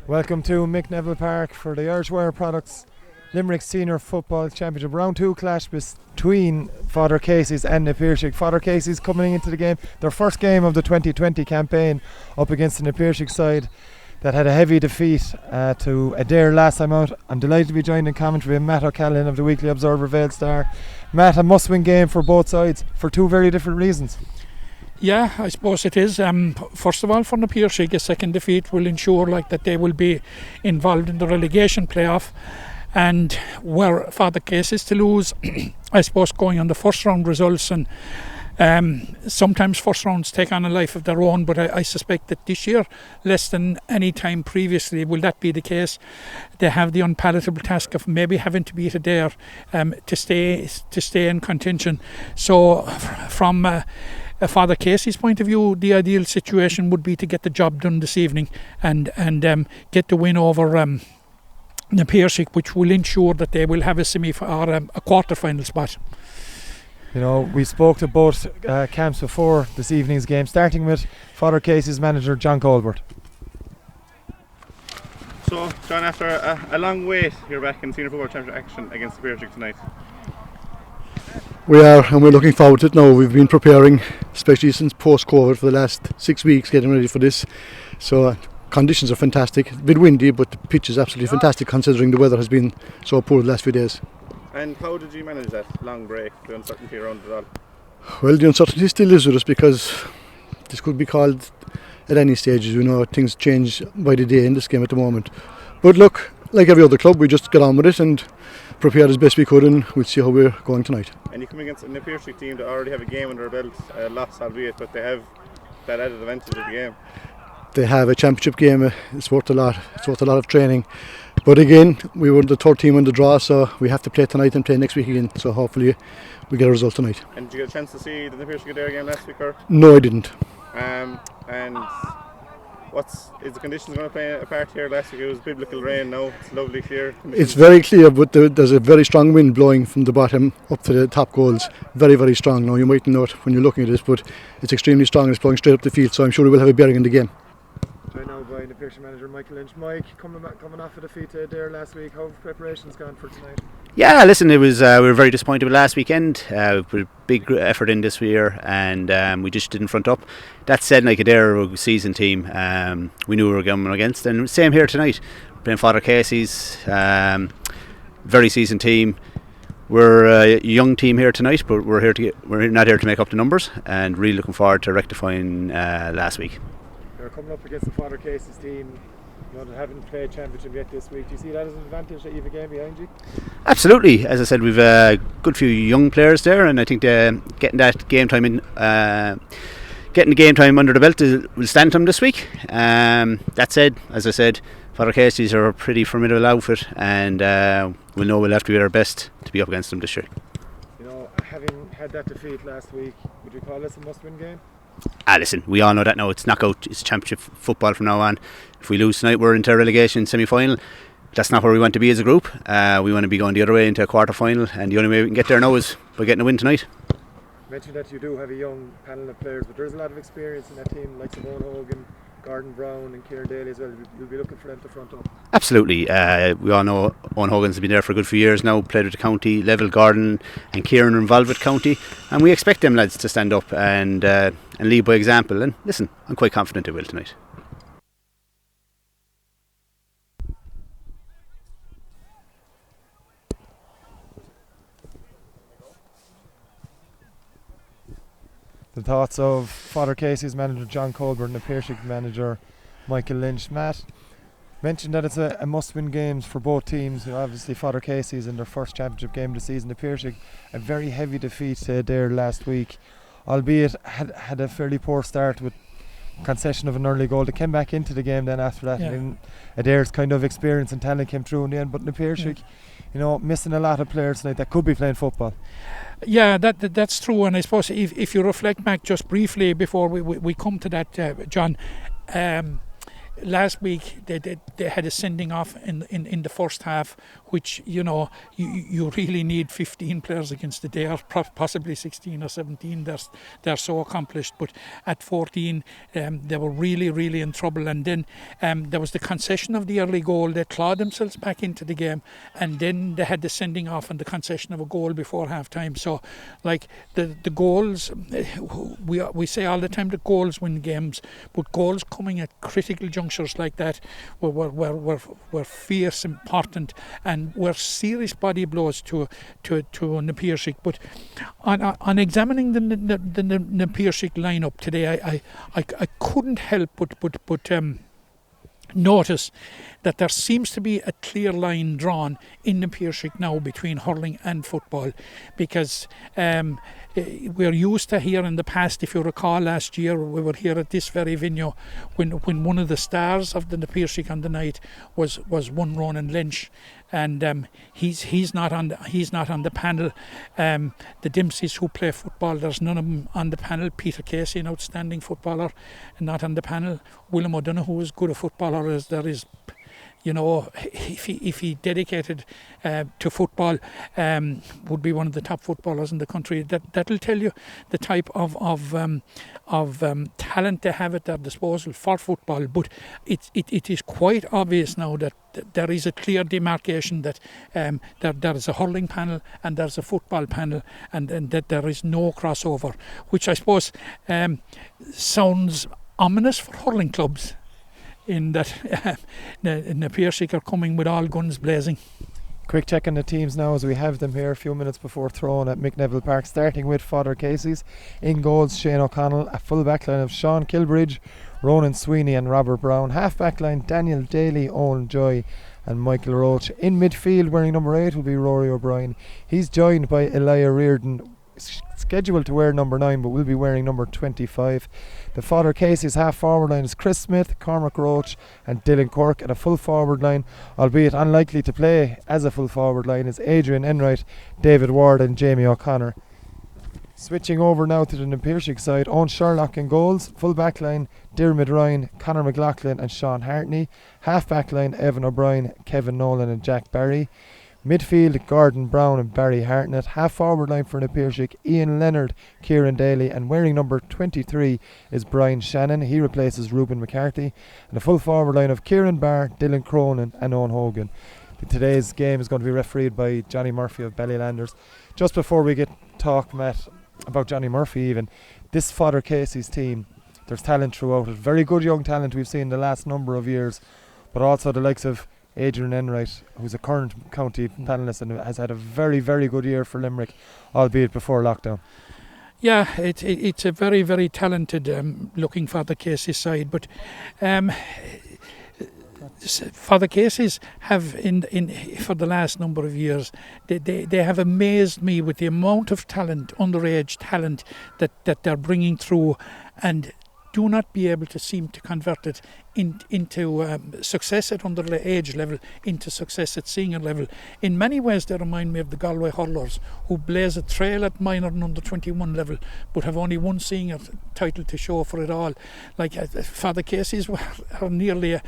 Welcome to Mick Neville Park for the Irish Wire Products Limerick Senior Football Championship. Round 2 clash between Father Casey's and the Piarsaigh. Father Casey's coming into the game, their first game of the 2020 campaign, up against the Piarsaigh side that had a heavy defeat to Adair last time out. I'm delighted to be joined in commentary by Matt O'Callaghan of the Weekly Observer Vale Star. Matt, a must-win game for both sides for two very different reasons. Yeah, I suppose it is. First of all, for the Piarsaigh, a second defeat will ensure that they will be involved in the relegation playoff. And where Father Casey is to lose, I suppose going on the first round results, and sometimes first rounds take on a life of their own, but I suspect that this year, less than any time previously will that be the case. They have the unpalatable task of maybe having to beat Adair to stay in contention. So from Father Casey's point of view, the ideal situation would be to get the job done this evening and get the win over the Piarsaigh, which will ensure that they will have a quarter-final spot. You know, we spoke to both camps before this evening's game, starting with Father Casey's manager John Colbert. So, John, after a long wait, you're back in Senior Football Championship action against the Piarsaigh tonight. We are, and we're looking forward to it now. We've been preparing, especially since post-COVID, for the last 6 weeks, getting ready for this. So conditions are fantastic. A bit windy, but the pitch is absolutely fantastic considering the weather has been so poor the last few days. And how did you manage that long break, the uncertainty around it all? Well, the uncertainty still is with us because this could be called at any stage. You know, things change by the day in this game at the moment. But look, like every other club, we just got on with it and prepared as best we could, and we'll see how we're going tonight. And you come against a Piarsaigh team that already have a game under their belt, lost albeit, but they have that added advantage of the game. They have a championship game. It's worth a lot. It's worth a lot of training. But again, we were the third team on the draw, so we have to play tonight and play next week again. So hopefully we get a result tonight. And did you get a chance to see the Piarsaigh Adair game last week? Or? No, I didn't. And is the conditions going to play a part here? Last week it was biblical rain. Now it's lovely clear conditions. It's very clear, but there's a very strong wind blowing from the bottom up to the top goals. Very, very strong. Now you mightn't know it when you're looking at this, but it's extremely strong and it's blowing straight up the field. So I'm sure it will have a bearing in the game. Joined now by the Piarsaigh manager Michael Lynch. Mike, coming off a defeat to Adair last week, how have preparations gone for tonight? Yeah, listen, it was we were very disappointed with last weekend. We put a big effort in this year, and we just didn't front up. That said, like Adair were a seasoned team, we knew we were going against, and same here tonight. We're playing Father Casey's, very seasoned team. We're a young team here tonight, but we're not here to make up the numbers, and really looking forward to rectifying last week. You're coming up against the Father Casey's team, you know, that haven't played championship yet this week. Do you see that as an advantage that you have a game behind you? Absolutely. As I said, we've a good few young players there, and I think getting that game time getting the game time under the belt will stand them this week. That said, as I said, Father Casey's are a pretty formidable outfit, and we'll have to be our best to be up against them this year. You know, having had that defeat last week, would you call this a must-win game? Listen, we all know that now. It's knockout, it's championship football from now on. If we lose tonight, we're into a relegation semi-final. That's not where we want to be as a group. We want to be going the other way into a quarter-final, and the only way we can get there now is by getting a win tonight. You mentioned that you do have a young panel of players, but there's a lot of experience in that team, like Owen Hogan, Gordon Brown and Kieran Daly as well. You'll be looking for them to front up. Absolutely. We all know Owen Hogan's been there for a good few years now, played with the county level. Gordon and Kieran are involved with county, and we expect them lads to stand up and lead by example. And listen, I'm quite confident they will tonight. The thoughts of Father Casey's manager John Colbert and the Piarsaigh manager Michael Lynch. Matt mentioned that it's a must-win games for both teams. You know, obviously Father Casey's in their first championship game of the season. The Piarsaigh, a very heavy defeat there last week, albeit had a fairly poor start with concession of an early goal. They came back into the game then after that, and Adair's kind of experience and talent came through in the end. But the Piarsaigh, you know, missing a lot of players tonight that could be playing football. Yeah, that's true. And I suppose if you reflect back just briefly before we come to that, John, last week they had a sending off in the first half, which you really need 15 players against the day, or possibly 16 or 17. They're so accomplished, but at 14 they were really in trouble. And then there was the concession of the early goal. They clawed themselves back into the game, and then they had the sending off and the concession of a goal before half time. So like the goals, we say all the time that goals win games, but goals coming at critical junctures like that were fierce, important, and were serious body blows to Na Piarsaigh. But on examining the Na Piarsaigh lineup today, I couldn't help but notice that there seems to be a clear line drawn in the Piarsaigh now between hurling and football, because we're used to here in the past, if you recall last year we were here at this very venue when one of the stars of the Piarsaigh on the night was one Ronan Lynch, and he's not on the panel. The Dempseys who play football, there's none of them on the panel. Peter Casey, an outstanding footballer, not on the panel. William O'Donoghue is good a footballer as there is. If he dedicated to football, would be one of the top footballers in the country. That'll tell you the type of talent they have at their disposal for football. But it is quite obvious now that there is a clear demarcation that there is a hurling panel and there's a football panel, and that there is no crossover, which I suppose sounds ominous for hurling clubs, in that Na Piarsaigh are coming with all guns blazing. Quick check on the teams now as we have them here a few minutes before throwing at McNeville Park, starting with Father Casey's. In goals, Shane O'Connell. A full back line of Sean Kilbridge, Ronan Sweeney and Robert Brown. Half back line, Daniel Daly, Owen Joy and Michael Roach. In midfield, wearing number 8 will be Rory O'Brien. He's joined by Elijah Reardon, scheduled to wear number 9 but will be wearing number 25. The Father Casey's half forward line is Chris Smith, Cormac Roach and Dylan Quirk, and a full forward line, albeit unlikely to play as a full forward line, is Adrian Enright, David Ward and Jamie O'Connor. Switching over now to the Na Piarsaigh side, Owen Sherlock in goals. Full back line, Diarmid Ryan, Conor McLaughlin and Sean Hartney. Half back line, Evan O'Brien, Kevin Nolan and Jack Barry. Midfield, Gordon Brown and Barry Hartnett. Half forward line for Na Piarsaigh, Ian Leonard, Kieran Daly, and wearing number 23 is Brian Shannon. He replaces Reuben McCarthy. And a full forward line of Kieran Barr, Dylan Cronin and Owen Hogan. Today's game is going to be refereed by Johnny Murphy of Ballylanders. Just before we get talk, Matt, about Johnny Murphy even, this Father Casey's team, there's talent throughout it. Very good young talent we've seen the last number of years, but also the likes of Adrian Enright, who's a current county panellist and has had a very, very good year for Limerick, albeit before lockdown. Yeah, it's a very, very talented looking Father Casey's side, but Father Casey's have in for the last number of years they have amazed me with the amount of talent, underage talent that they're bringing through, and do not be able to seem to convert it into success at underage level into success at senior level. In many ways they remind me of the Galway hurlers, who blaze a trail at minor and under 21 level but have only one senior title to show for it all. Like Father Casey's are nearly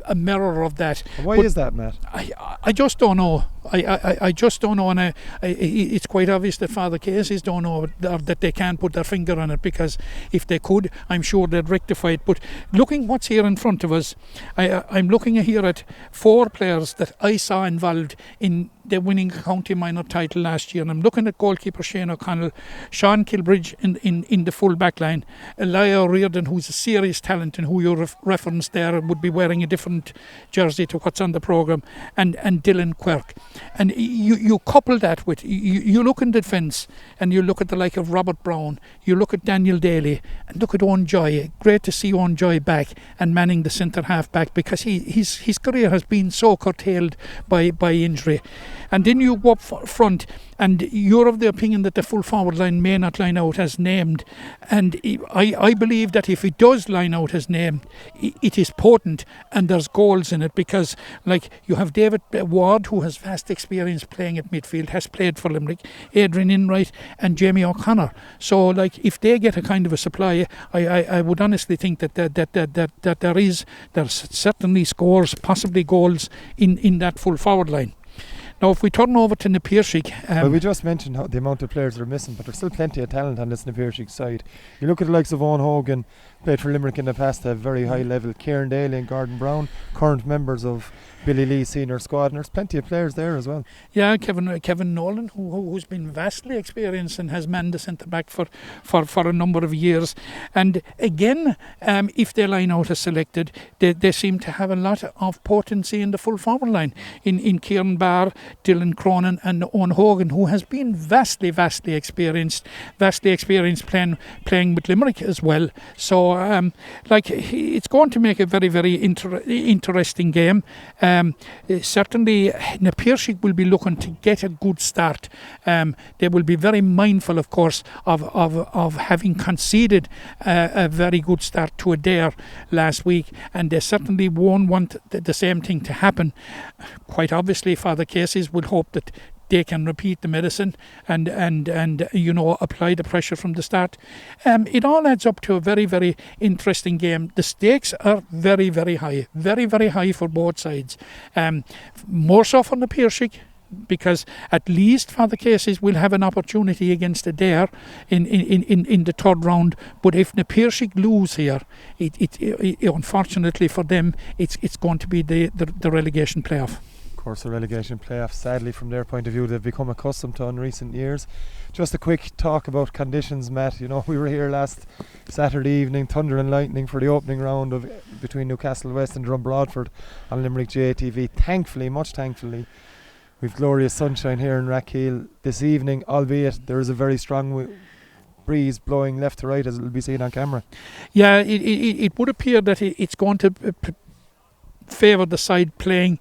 a mirror of that. Why is that, Matt? I just don't know. I just don't know, and it's quite obvious that Father Casey's don't know, or that they can't put their finger on it, because if they could, I'm sure they'd rectify it. But looking what's here in front of us, I'm looking here at 4 players that I saw involved in the winning county minor title last year, and I'm looking at goalkeeper Shane O'Connell, Sean Kilbridge in the full back line, Elijah Reardon, who's a serious talent and who you referenced there, would be wearing a different jersey to what's on the programme, and Dylan Quirk. And you couple that with, you look in defence and you look at the like of Robert Brown, you look at Daniel Daly, and look at Owen Joy. Great to see Owen Joy back and manning the centre half back, because his career has been so curtailed by injury. And then you go up front, and you're of the opinion that the full forward line may not line out as named. And I believe that if it does line out as named, it is potent and there's goals in it, because like you have David Ward, who has vast experience playing at midfield, has played for Limerick, Adrian Enright and Jamie O'Connor. So like if they get a kind of a supply, I would honestly think that there's certainly scores, possibly goals in that full forward line. Now, if we turn over to Piarsaigh, well, we just mentioned the amount of players that are missing, but there's still plenty of talent on this Piarsaigh side. You look at the likes of Owen Hogan, played for Limerick in the past at a very high level, Kieran Daly and Gordon Brown, current members of Billy Lee's senior squad, and there's plenty of players there as well. Yeah, Kevin Nolan, who's been vastly experienced and has manned the centre back for a number of years. And again, if they line out as selected, they seem to have a lot of potency in the full forward line. In Kieran Barr, Dylan Cronin and Owen Hogan, who has been vastly experienced playing with Limerick as well. So it's going to make a very interesting game. Certainly Piarsaigh will be looking to get a good start. They will be very mindful, of course, of having conceded a very good start to a dare last week, and they certainly won't want the same thing to happen. Quite obviously, Father Casey's will hope that they can repeat the medicine and apply the pressure from the start. It all adds up to a very interesting game. The stakes are very high, very high for both sides. More so for the Piarsaigh, because at least Father Casey's will have an opportunity against a dare in the third round. But if the Piarsaigh lose here, it unfortunately for them, it's going to be the relegation playoff. Of course, the relegation playoff, sadly from their point of view, they've become accustomed to in recent years. Just a quick talk about conditions, Matt. We were here last Saturday evening, thunder and lightning, for the opening round of between Newcastle West and Drumbroadford on Limerick JTV. Much thankfully, we've glorious sunshine here in Rackhill this evening, albeit there is a very strong breeze blowing left to right, as it will be seen on camera. Yeah, it would appear that it's going to favour the side playing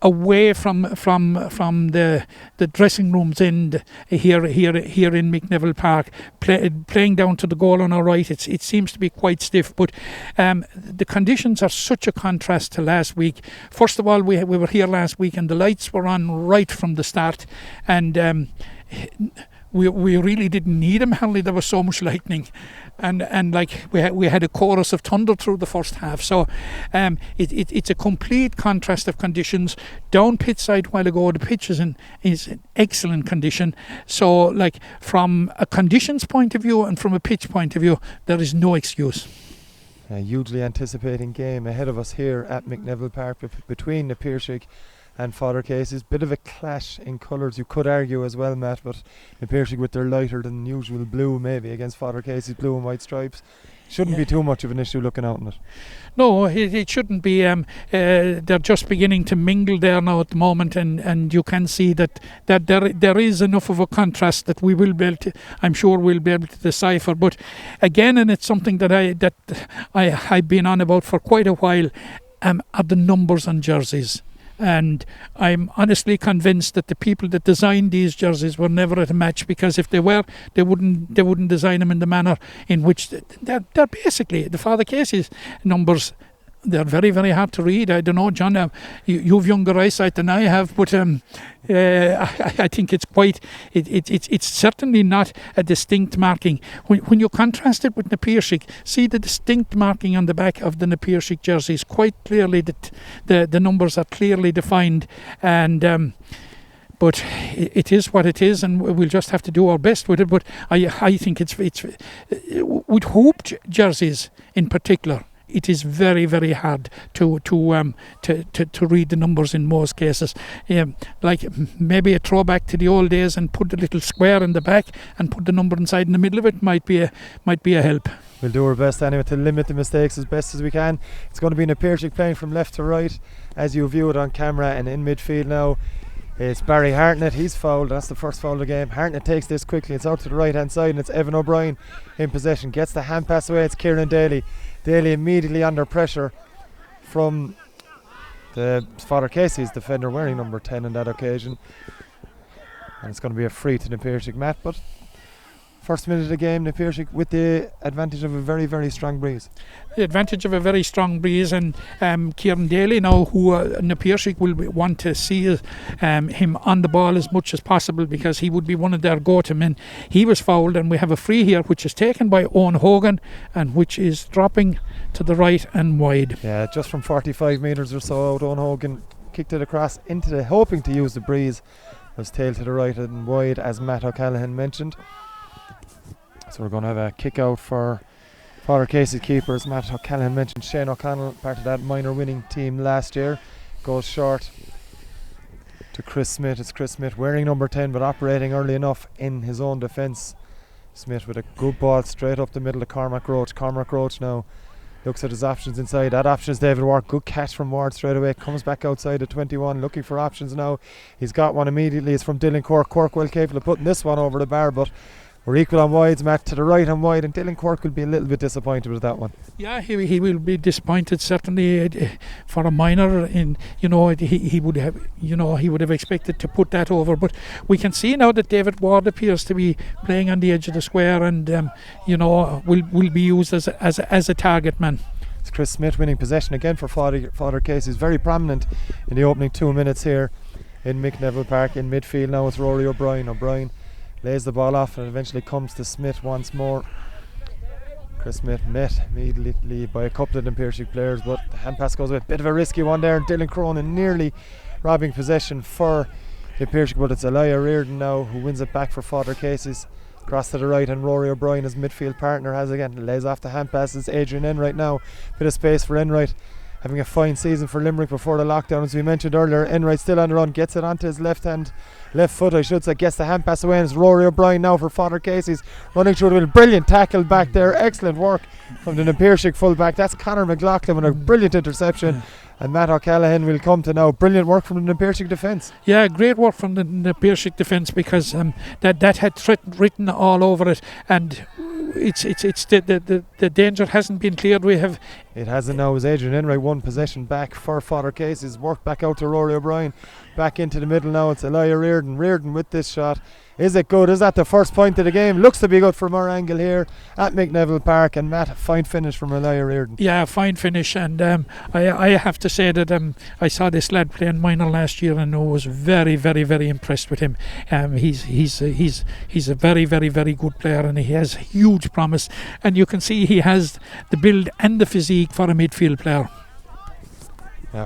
away from the dressing rooms end here in McNeville Park, playing down to the goal on our right. It seems to be quite stiff, but the conditions are such a contrast to last week. First of all, we were here last week and the lights were on right from the start, and we really didn't need them. Hardly there was so much lightning, and like we had a chorus of thunder through the first half. So it's a complete contrast of conditions. Down pitch side while ago, the pitch is in excellent condition. So like from a conditions point of view and from a pitch point of view, there is no excuse. A hugely anticipating game ahead of us here at McNeville Park between the Piarsaigh and Father Casey's. Bit of a clash in colours, you could argue as well, Matt, but the Piarsaigh with their lighter than usual blue maybe against Father Casey's blue and white stripes shouldn't be too much of an issue looking out on it. No, it shouldn't be. They're just beginning to mingle there now at the moment, and you can see that there is enough of a contrast that we will be able to, I'm sure we'll be able to decipher. But again, and it's something that I've been on about for quite a while, are the numbers on jerseys. And I'm honestly convinced that the people that designed these jerseys were never at a match, because if they were, they wouldn't design them in the manner in which they're basically the Father Casey's numbers. They're very hard to read. I don't know, John, you've younger eyesight than I have, but I think it's it's certainly not a distinct marking. When you contrast it with the Piarsaigh, see the distinct marking on the back of the Piarsaigh jerseys. Quite clearly that the numbers are clearly defined, and but it is what it is, and we'll just have to do our best with it. But I think it's with hooped jerseys in particular, it is very hard to read the numbers in most cases. Like maybe a throwback to the old days and put a little square in the back and put the number inside in the middle of it might be a help. We'll do our best anyway to limit the mistakes as best as we can. It's going to be Piarsaigh playing from left to right as you view it on camera, and in midfield now it's Barry Hartnett. He's fouled. That's the first foul of the game. Hartnett takes this quickly. It's out to the right hand side, and it's Evan O'Brien in possession. Gets the hand pass away. It's Kieran Daly. Daly immediately under pressure from the Father Casey's defender wearing number 10 on that occasion. And it's going to be a free to the Piarsaigh mat, but first minute of the game, the Piarsaigh with the advantage of a very, very strong breeze. The advantage of a very strong breeze, and Kieran Daly now, who the Piarsaigh will want to see him on the ball as much as possible, because he would be one of their go-to men. He was fouled, and we have a free here which is taken by Owen Hogan and which is dropping to the right and wide. Yeah, just from 45 metres or so out, Owen Hogan kicked it across into the, hoping to use the breeze. Was tailed to the right and wide, as Matt O'Callaghan mentioned. So we're going to have a kick out for Father Casey's keeper, as Matt O'Callaghan mentioned. Shane O'Connell, part of that minor winning team last year, goes short to Chris Smith. It's Chris Smith wearing number 10 but operating early enough in his own defence. Smith with a good ball straight up the middle of Cormac Roach. Cormac Roach now looks at his options inside. That option is David Ward. Good catch from Ward straight away. Comes back outside at 21, looking for options now. He's got one immediately. It's from Dylan Cork. Cork well capable of putting this one over the bar, but we're equal on wides, Matt, to the right and wide, and Dylan Cork will be a little bit disappointed with that one. Yeah, he will be disappointed, certainly, for a minor. He would have expected to put that over, but we can see now that David Ward appears to be playing on the edge of the square, and will be used as a target man. It's Chris Smith winning possession again for Father Casey. He's very prominent in the opening 2 minutes here in Mick Neville Park. In midfield now it's Rory O'Brien. O'Brien lays the ball off and eventually comes to Smith once more. Chris Smith met immediately by a couple of the Piarsaigh players, but the hand pass goes away. Bit of a risky one there, and Dylan Cronin nearly robbing possession for the Piarsaigh, but it's Elijah Reardon now who wins it back for Father Casey's. Cross to the right, and Rory O'Brien, his midfield partner, has again lays off the hand passes. Adrian Enright now, bit of space for Enright, having a fine season for Limerick before the lockdown, as we mentioned earlier. Enright still on the run, gets it onto his left foot, I should say, gets the hand pass away, and it's Rory O'Brien now for Father Casey's, running through the middle. Brilliant tackle back there, excellent work from the Piarsaigh full-back. That's Conor McLaughlin with a brilliant interception. And Matt O'Callaghan will come to now. Brilliant work from the Piarsaigh defence. Yeah, great work from the Piarsaigh defence, because that had threat written all over it, and it's the danger hasn't been cleared. It hasn't now, as Adrian Enright one possession back for Father Casey's. Work back out to Rory O'Brien. Back into the middle now. It's Elijah Reardon. Reardon with this shot. Is it good? Is that the first point of the game? Looks to be good from our angle here at Mick Neville Park. And Matt, fine finish from Elijah Reardon. Yeah, fine finish. And I have to say that I saw this lad playing minor last year, and I was very, very, very impressed with him. He's a very, very, very good player, and he has huge promise. And you can see he has the build and the physique for a midfield player.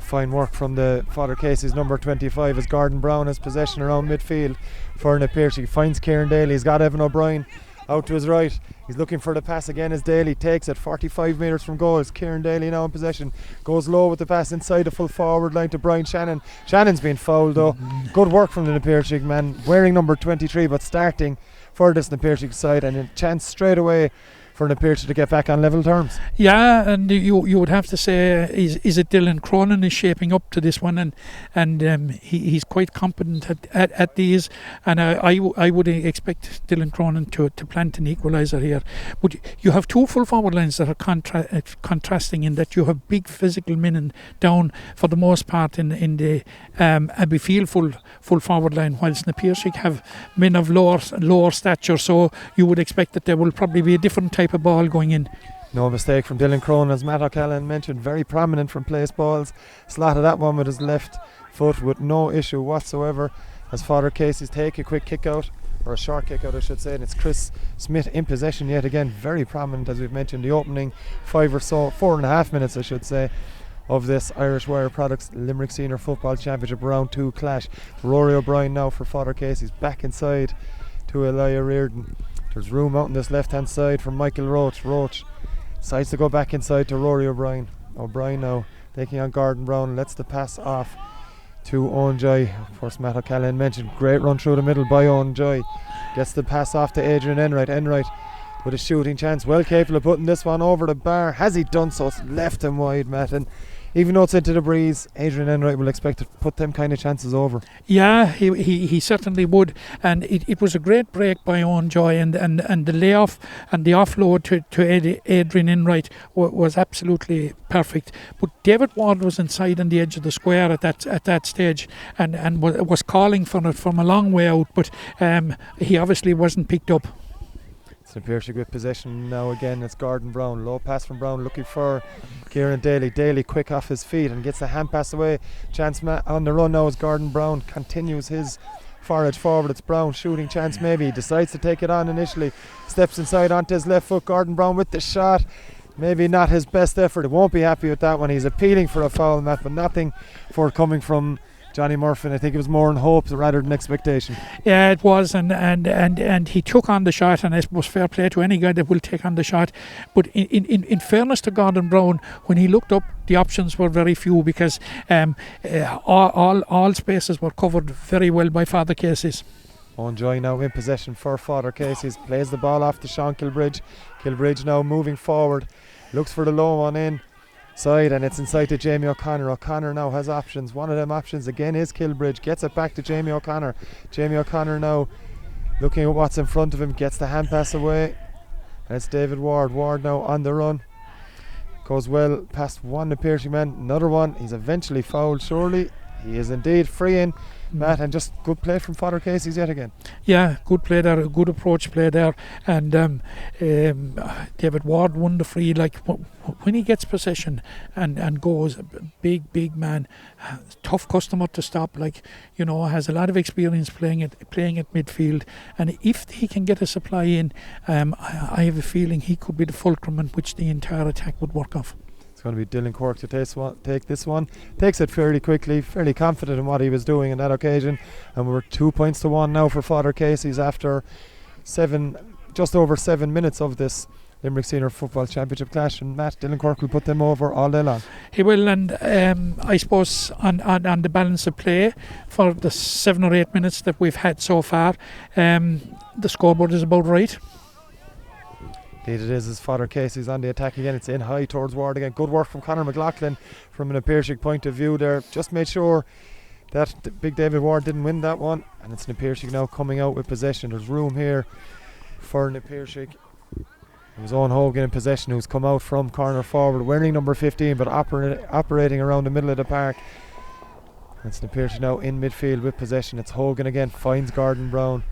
Fine work from the Father Casey's number 25, as Gordon Brown has possession around midfield for the Piarsaigh. He finds Kieran Daly. He's got Evan O'Brien out to his right. He's looking for the pass again as Daly takes it 45 metres from goal. It's Kieran Daly now in possession. Goes low with the pass inside the full forward line to Brian Shannon. Shannon's been fouled though. Good work from the Piarsaigh man, wearing number 23 but starting for this Piarsaigh side, and a chance straight away for the Piarsaigh to get back on level terms. Yeah, and you would have to say, is it Dylan Cronin is shaping up to this one, and he's quite competent at these, and I would expect Dylan Cronin to plant an equaliser here. But you have two full forward lines that are contrasting in that you have big physical men down for the most part in the Abbeyfield full forward line, whilst the Piarsaigh have men of lower stature, so you would expect that there will probably be a different type of ball going in. No mistake from Dylan Cronin, as Matt O'Callaghan mentioned, very prominent from place balls. Slotted that one with his left foot with no issue whatsoever, as Father Casey's take a quick kick out, or a short kick out I should say, and it's Chris Smith in possession yet again. Very prominent, as we've mentioned, the opening 4.5 minutes I should say of this Irish Wire Products Limerick Senior Football Championship Round 2 clash. Rory O'Brien now for Father Casey's, back inside to Elijah Reardon. There's room out on this left hand side for Michael Roach. Roach decides to go back inside to Rory O'Brien. O'Brien now taking on Gordon Brown, lets the pass off to Owen Joy. Of course, Matt O'Callaghan mentioned, great run through the middle by Owen Joy. Gets the pass off to Adrian Enright. Enright with a shooting chance, well capable of putting this one over the bar. Has he done so? It's left him wide, Matt, and even though it's into the breeze, Adrian Enright will expect to put them kind of chances over. Yeah, he certainly would, and it was a great break by Owen Joy, and the layoff and the offload to Adrian Enright was absolutely perfect. But David Ward was inside on the edge of the square at that stage, and was calling for it from a long way out, but he obviously wasn't picked up. It's an Piarsaigh with possession now again. It's Gordon Brown. Low pass from Brown looking for Kieran Daly. Daly quick off his feet and gets the hand pass away. Chance on the run now as Gordon Brown continues his forage forward. It's Brown shooting chance maybe. He decides to take it on initially. Steps inside onto his left foot. Gordon Brown with the shot. Maybe not his best effort. He won't be happy with that one. He's appealing for a foul, Matt, but nothing forthcoming from Johnny Murphy. I think it was more in hope rather than expectation. Yeah, it was, and he took on the shot, and I suppose fair play to any guy that will take on the shot. But in fairness to Gordon Brown, when he looked up, the options were very few, because all spaces were covered very well by Father Casey's. Owen Joy now in possession for Father Casey's. Plays the ball off to Sean Kilbridge. Kilbridge now moving forward. Looks for the low one in. Side, and it's inside to Jamie O'Connor. O'Connor now has options. One of them options again is Kilbridge. Gets it back to Jamie O'Connor. Jamie O'Connor now looking at what's in front of him. Gets the hand pass away. And it's David Ward. Ward now on the run. Goes well past one of Piarsaigh man. Another one. He's eventually fouled surely. He is indeed free in, Matt, and just good play from Father Casey's yet again. Yeah, good play there, a good approach play there, and David Ward won the free. Like when he gets possession and goes, big man, tough customer to stop. Like, you know, has a lot of experience playing at midfield, and if he can get a supply in, I have a feeling he could be the fulcrum in which the entire attack would work off. It's going to be Dylan Cork to take this one. Takes it fairly quickly, fairly confident in what he was doing on that occasion. And we're 2-1 now for Father Casey's after just over 7 minutes of this Limerick Senior Football Championship clash. And Matt, Dylan Cork will put them over all day long. He will, and I suppose on the balance of play for the 7 or 8 minutes that we've had so far, the scoreboard is about right. Indeed it is, as Father Casey's on the attack again. It's in high towards Ward again. Good work from Conor McLaughlin from an Piarsaigh point of view there. Just made sure that big David Ward didn't win that one. And it's Piarsaigh now coming out with possession. There's room here for Piarsaigh. It was Owen Hogan in possession, who's come out from corner forward, wearing number 15 but operating around the middle of the park. It's Piarsaigh now in midfield with possession. It's Hogan again, finds Gordon Brown.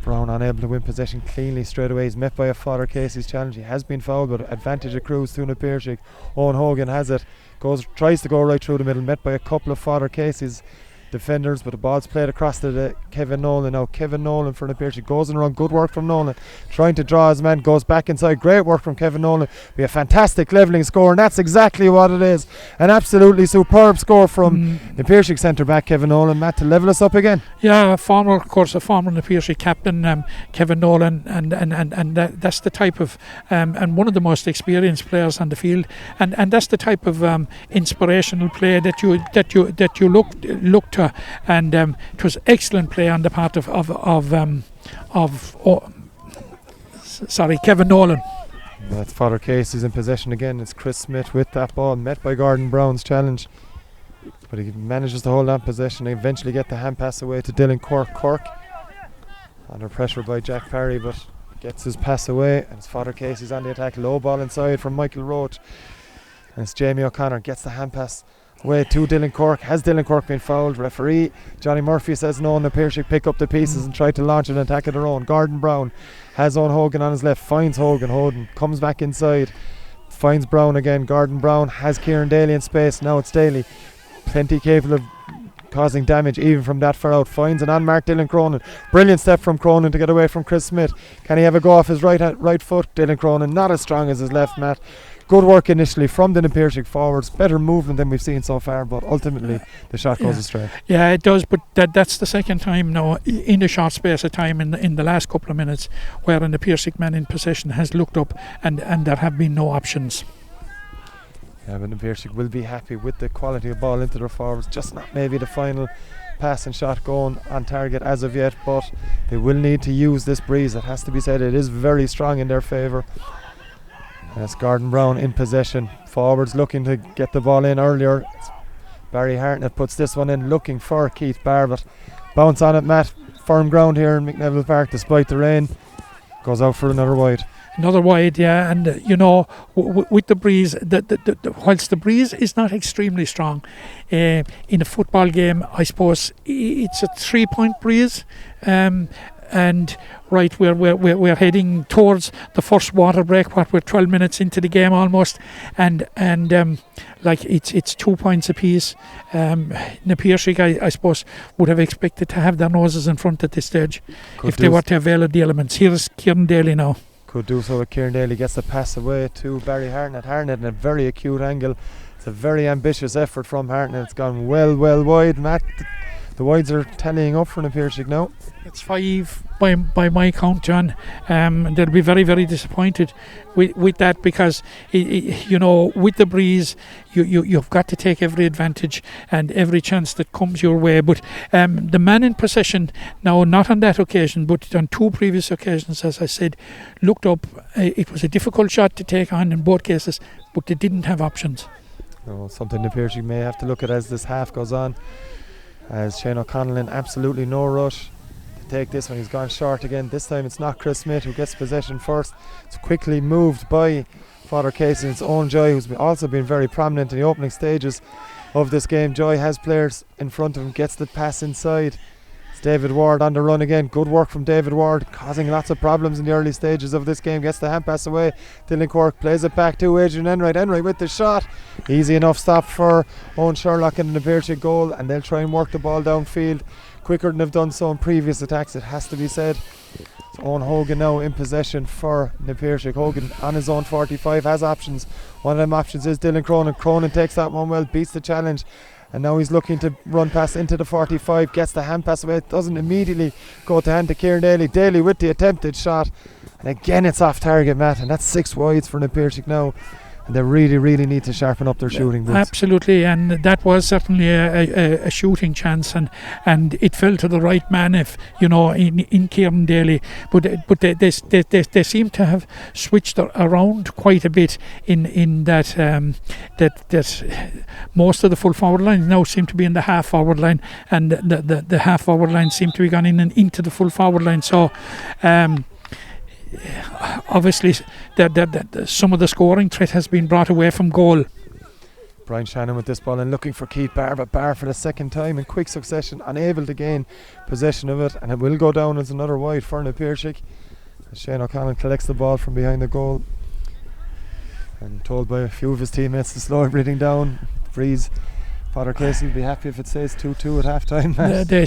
Brown unable to win possession cleanly straight away. He's met by a Father Casey's challenge. He has been fouled, but advantage accrues to Piarsaigh. Owen Hogan has it, tries to go right through the middle, met by a couple of Father Casey's defenders, but the ball's played across to Kevin Nolan. Now Kevin Nolan for Piarsaigh goes in around. Good work from Nolan, trying to draw his man, goes back inside. Great work from Kevin Nolan. Be a fantastic levelling score, and that's exactly what it is. An absolutely superb score from the Piarsaigh centre back Kevin Nolan, Matt, to level us up again. Yeah, a former Piarsaigh captain, Kevin Nolan, and that's the type of and one of the most experienced players on the field, and that's the type of inspirational play that you look to, and it was excellent play on the part of Kevin Nolan. That's Father Casey's in possession again. It's Chris Smith with that ball, met by Gordon Brown's challenge, but he manages to hold on possession and eventually get the hand pass away to Dylan Cork. Cork under pressure by Jack Parry, but gets his pass away, and it's Father Casey's on the attack. Low ball inside from Michael Roach, and it's Jamie O'Connor gets the hand pass away to Dylan Cork. Has Dylan Cork been fouled? Referee Johnny Murphy says no, and the Piarsaigh pick up the pieces and try to launch an attack of their own. Gordon Brown has Owen Hogan on his left, finds Hogan. Hogan comes back inside, finds Brown again. Gordon Brown has Kieran Daly in space. Now it's Daly, plenty capable of causing damage even from that far out. Finds an unmarked Dylan Cronin. Brilliant step from Cronin to get away from Chris Smith. Can he have a go off his right foot? Dylan Cronin not as strong as his left, Matt. Good work initially from the Piarsaigh forwards, better movement than we've seen so far, but ultimately the shot goes astray. Yeah, it does, but that's the second time now in a short space of time in the last couple of minutes wherein the Piarsaigh man in possession has looked up and there have been no options. Yeah, but the Piarsaigh will be happy with the quality of ball into their forwards, just not maybe the final pass and shot going on target as of yet, but they will need to use this breeze. It has to be said, it is very strong in their favour. And it's Gordon Brown in possession. Forwards looking to get the ball in earlier. It's Barry Hartnett puts this one in, looking for Keith Barr, but bounce on it, Matt. Firm ground here in McNeville Park despite the rain. Goes out for another wide. Another wide, yeah, and with the breeze, whilst the breeze is not extremely strong, in a football game, I suppose it's a 3-point breeze, and right, we're heading towards the first water break. We're 12 minutes into the game almost, and like it's 2 points apiece. Na Piarsaigh, I suppose, would have expected to have their noses in front at this stage if they were to avail of the elements. Here's Kieran Daly now. Could do so with Kieran Daly. Gets the pass away to Barry Hartnett. Hartnett in a very acute angle. It's a very ambitious effort from Hartnett. It's gone well wide. Matt, the wides are tallying up for Na Piarsaigh now. It's 5 by my count, John. They'll be very, very disappointed with that because, with the breeze, you've got to take every advantage and every chance that comes your way. But the man in possession, now not on that occasion, but on 2 previous occasions, as I said, looked up. It was a difficult shot to take on in both cases, but they didn't have options. Something Na Piarsaigh may have to look at as this half goes on. As Shane O'Connell in absolutely no rush to take this one. He's gone short again. This time it's not Chris Smith who gets possession first. It's quickly moved by Father Casey and its own Joy, who's also been very prominent in the opening stages of this game. Joy has players in front of him, gets the pass inside. It's David Ward on the run again. Good work from David Ward, causing lots of problems in the early stages of this game. Gets the hand pass away. Dylan Quirk plays it back to Adrian Enright. Enright with the shot. Easy enough stop for Owen Sherlock in the Piarsaigh goal, and they'll try and work the ball downfield quicker than they've done so in previous attacks, it has to be said. It's Owen Hogan now in possession for Na Piarsaigh. Hogan on his own 45 has options. One of them options is Dylan Cronin. Cronin takes that one well, beats the challenge. And now he's looking to run past into the 45, gets the hand pass away. It doesn't immediately go to hand to Kieran Daly. Daly with the attempted shot. And again it's off target, Matt. And that's 6 wides for Na Piarsaigh now. And they really, really need to sharpen up their shooting boots. Absolutely, and that was certainly a shooting chance, and it fell to the right man, in Kieran Daly. But they seem to have switched around quite a bit in that most of the full forward lines now seem to be in the half forward line, and the half forward line seem to be gone in and into the full forward line. So. Obviously, some of the scoring threat has been brought away from goal. Brian Shannon with this ball and looking for Keith Barr, but Barr for the second time in quick succession, unable to gain possession of it, and it will go down as another wide for Na Piarsaigh. Shane O'Connell collects the ball from behind the goal and told by a few of his teammates to slow everything down. Freeze. Father Casey will be happy if it says 2-2 at half time. They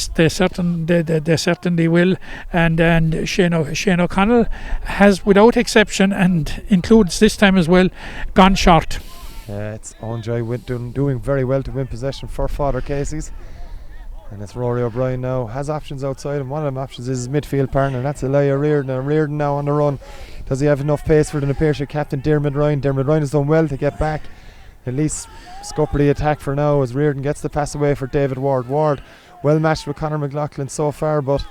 certainly will, and Shane O'Connell has, without exception, and includes this time as well, gone short. It's Owen Joy doing very well to win possession for Father Casey's, and it's Rory O'Brien now has options outside, and one of them options is his midfield partner, and that's Elijah Reardon. And Reardon now on the run. Does he have enough pace for the Na Piarsaigh captain Dermot Ryan? Dermot Ryan has done well to get back, at least scupper the attack for now, as Reardon gets the pass away for David Ward. Ward well matched with Conor McLaughlin so far, but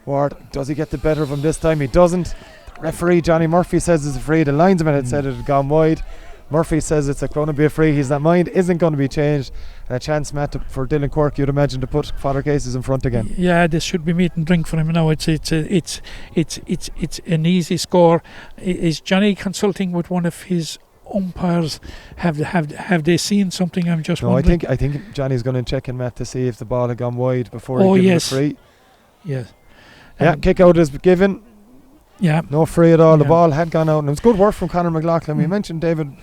Ward, does he get the better of him this time? He doesn't. The referee Johnny Murphy says it's a free. The linesman had said it had gone wide. Murphy says it's going to be a free. That mind isn't going to be changed, and a chance, Matt, for Dylan Quirk, you'd imagine, to put Father Casey's in front again. Yeah, this should be meat and drink for him now. It's an easy score. Is Johnny consulting with one of his umpires? Have they seen something? I'm just wondering. I think Johnny's going to check in, Matt, to see if the ball had gone wide before he gives it a free. Yes. Kick out is given. Yeah. No free at all. The ball had gone out, and it was good work from Conor McLaughlin. We mentioned David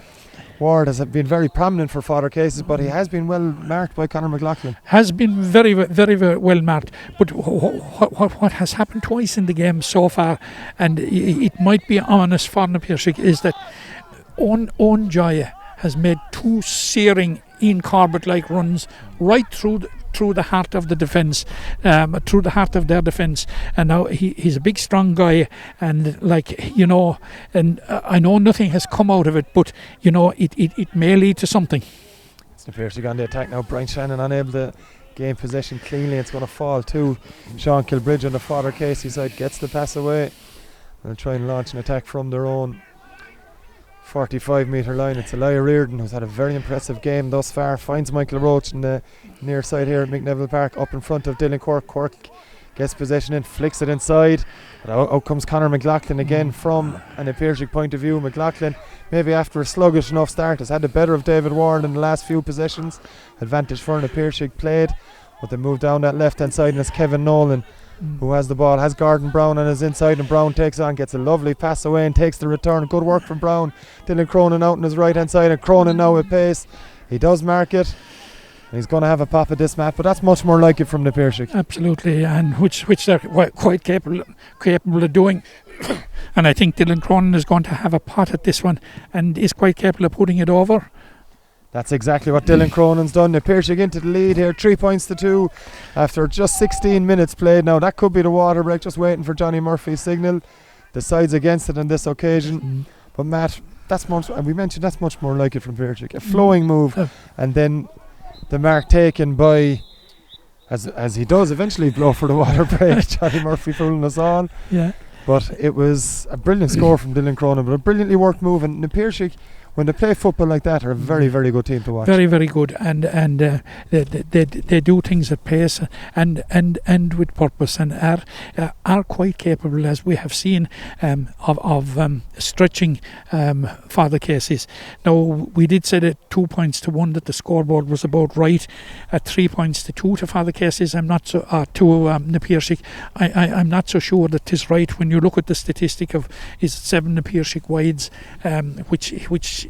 Ward has been very prominent for Father Casey's, but he has been well marked by Conor McLaughlin. Has been very, very, very well marked. But what has happened twice in the game so far, and it might be ominous for Na Piarsaigh, is that Owen Joy has made 2 searing Ian Corbett-like runs right through the heart of the defence, through the heart of their defence. And now he's a big, strong guy, and and I know nothing has come out of it, but it may lead to something. It's Na Piarsaigh on the attack now. Brian Shannon unable to gain possession cleanly. It's going to fall to Sean Kilbridge on the Father Casey side. Gets the pass away and try and launch an attack from their own 45-metre line. It's Elijah Reardon, who's had a very impressive game thus far. Finds Michael Roach in the near side here at McNeville Park, up in front of Dylan Quirk. Quirk gets possession in, flicks it inside. But out comes Conor McLaughlin again from an Piarsaigh point of view. McLaughlin, maybe after a sluggish enough start, has had the better of David Warren in the last few possessions. Advantage for Piarsaigh played, but they move down that left hand side, and it's Kevin Nolan who has the ball, has Gordon Brown on his inside, and Brown takes on, gets a lovely pass away and takes the return. Good work from Brown. Dylan Cronin out on his right hand side, and Cronin now with pace. He does mark it, and he's going to have a pop at this, Matt, but that's much more like it from the Piarsaigh. Absolutely, and which they're quite capable of doing. And I think Dylan Cronin is going to have a pot at this one and is quite capable of putting it over. That's exactly what Dylan Cronin's done. They Piarsaigh into the lead here, 3-2 after just 16 minutes played. Now that could be the water break, just waiting for Johnny Murphy's signal. The side's against it on this occasion. But Matt, that's much, and we mentioned that's much more like it from Piarsaigh. A flowing move, and then the mark taken by, as he does eventually blow for the water break. Johnny Murphy fooling us all. Yeah. But it was a brilliant score from Dylan Cronin, but a brilliantly worked move. And the Piarsaigh, when they play football like that, are a very, very good team to watch. Very, very good, and they do things at pace and with purpose, and are quite capable, as we have seen, of stretching Father Casey's. Now we did say that 2-1 that the scoreboard was about right, at 3-2 to Father Casey's. I'm not so to the Piarsaigh. I'm not so sure that 'tis right when you look at the statistic of is 7 the Piarsaigh wides, which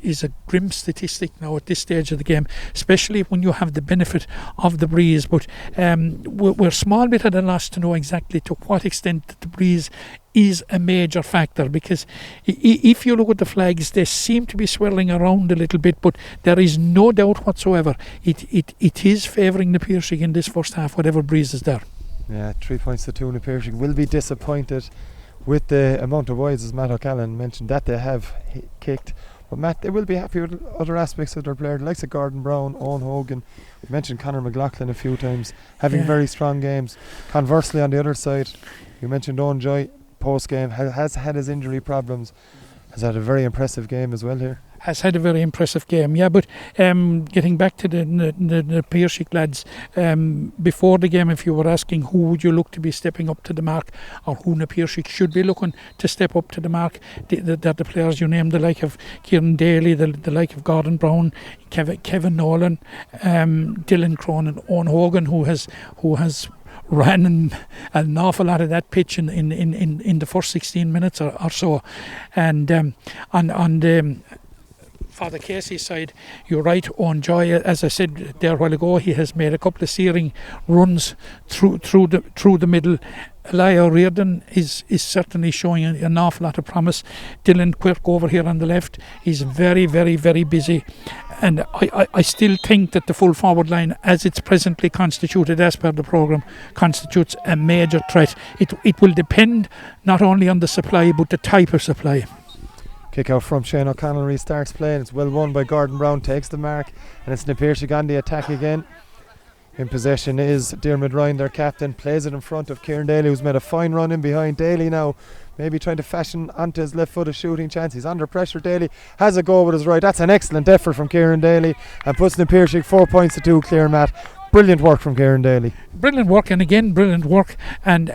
is a grim statistic now at this stage of the game, especially when you have the benefit of the breeze. But we're small bit at a loss to know exactly to what extent that the breeze is a major factor, because if you look at the flags, they seem to be swirling around a little bit, but there is no doubt whatsoever it is favouring the Piarsaigh in this first half, whatever breeze is there. Yeah, 3-2 in the Piarsaigh. Will be disappointed with the amount of wides, as Matt O'Callaghan mentioned, that they have kicked. But Matt, they will be happy with other aspects of their player, the likes of Gordon Brown, Owen Hogan. We mentioned Conor McLaughlin a few times, having very strong games. Conversely, on the other side, you mentioned Owen Joy, post-game, has had his injury problems, has had a very impressive game as well here. Has had a very impressive game, yeah. But getting back to the Piarsaigh lads, before the game, if you were asking who would you look to be stepping up to the mark, or who the Piarsaigh should be looking to step up to the mark, the players you named, the like of Kieran Daly, the like of Gordon Brown, Kevin Nolan, Dylan Cronin, Owen Hogan, who has ran an awful lot of that pitch in the first 16 minutes or so, and on the Father Casey's side, you're right, Owen Joy, as I said there a while ago, he has made a couple of searing runs through the middle. Elijah Reardon is certainly showing an awful lot of promise. Dylan Quirk over here on the left is very, very, very busy, and I still think that the full forward line, as it's presently constituted as per the programme, constitutes a major threat. It will depend not only on the supply but the type of supply. Kick out from Shane O'Connell, restarts playing. It's well won by Gordon Brown, takes the mark, and it's na Piarsaigh on the attack again. In possession is Diarmuid Ryan, their captain, plays it in front of Kieran Daly, who's made a fine run in behind. Daly now maybe trying to fashion onto his left foot a shooting chance. He's under pressure. Daly has a go with his right. That's an excellent effort from Kieran Daly, and puts na Piarsaigh 4-2 clear, Matt. Brilliant work from Kieran Daly. Brilliant work, and again brilliant work, and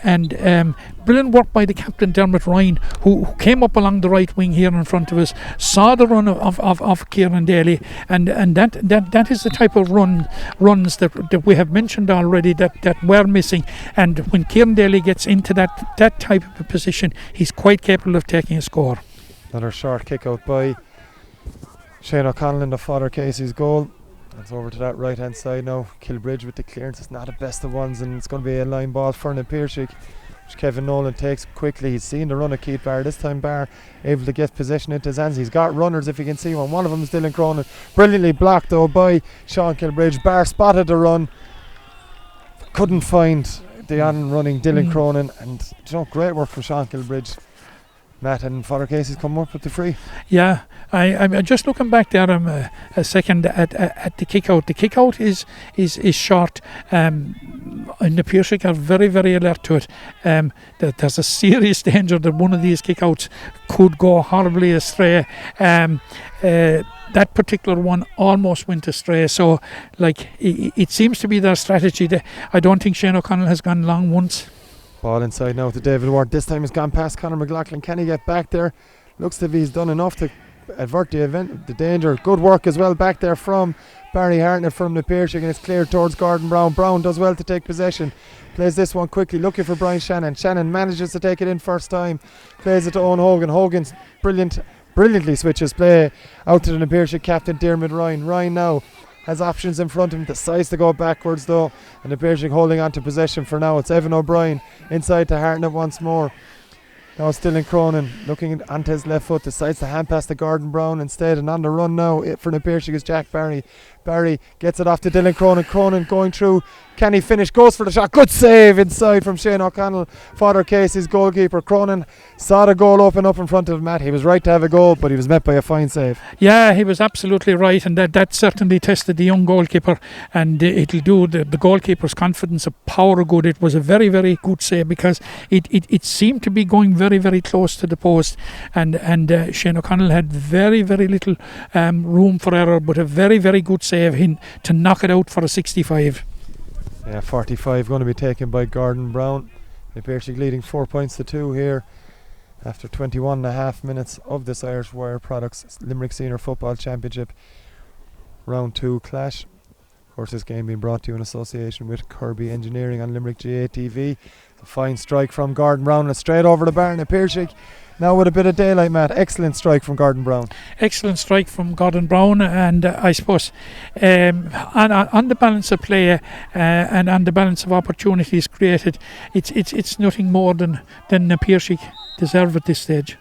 brilliant work by the captain Diarmuid Ryan, who came up along the right wing here in front of us, saw the run of Kieran Daly, and that is the type of runs that we have mentioned already that we're missing. And when Kieran Daly gets into that type of a position, he's quite capable of taking a score. Another short kick out by Shane O'Connell in the Father Casey's goal. It's over to that right hand side now. Kilbridge with the clearance. It's not the best of ones, and it's going to be a line ball for Piarsaigh, which Kevin Nolan takes quickly. He's seen the run of Keith Barr. This time Barr able to get possession into his hands. He's got runners, if you can see one. One of them is Dylan Cronin. Brilliantly blocked though by Sean Kilbridge. Barr spotted the run, couldn't find the on running Dylan Cronin, and great work from Sean Kilbridge. Matt, and Father Casey's come up with the free. Yeah, I'm just looking back there a second at the kick out. The kick out is short. And the Piarsaigh are very, very alert to it. That there's a serious danger that one of these kick outs could go horribly astray. That particular one almost went astray. So, it seems to be their strategy. I don't think Shane O'Connell has gone long once. Ball inside now to David Ward. This time it's gone past Conor McLaughlin. Can he get back there? Looks as if he's done enough to avert the danger. Good work as well back there from Barry Hartnett from the Piarsaigh, and it's cleared towards Gordon Brown. Brown does well to take possession. Plays this one quickly, looking for Brian Shannon. Shannon manages to take it in first time. Plays it to Owen Hogan. Hogan's brilliantly switches play out to the Piarsaigh captain Dermot Ryan. Ryan now has options in front of him, decides to go backwards though, and the Piarsaigh holding on to possession for now. It's Evan O'Brien inside to Hartnett once more. Now still in Cronin, looking onto his left foot, decides to hand pass to Gordon Brown instead, and on the run now for the Piarsaigh is Jack Barry. Barry gets it off to Dylan Cronin. Cronin going through. Can he finish? Goes for the shot. Good save inside from Shane O'Connell, Father Casey's goalkeeper. Cronin saw the goal open up in front of Matt. He was right to have a goal, but he was met by a fine save. Yeah, he was absolutely right, and that certainly tested the young goalkeeper, and it'll do the goalkeeper's confidence a power of good. It was a very, very good save because it seemed to be going very, very close to the post, and Shane O'Connell had very, very little room for error, but a very, very good save to knock it out for a 65. Yeah, 45 going to be taken by Gordon Brown. The Piarsaigh leading 4 points to 2 here after 21 and a half minutes of this Irish Wire Products Limerick Senior Football Championship Round 2 clash. Of course, this game being brought to you in association with Kirby Engineering on Limerick GA TV. A fine strike from Gordon Brown and straight over the bar in the Piarsaigh. Now with a bit of daylight, Matt. Excellent strike from Gordon Brown. Excellent strike from Gordon Brown, and I suppose on the balance of play and on the balance of opportunities created, it's nothing more than the Piarsaigh deserve at this stage.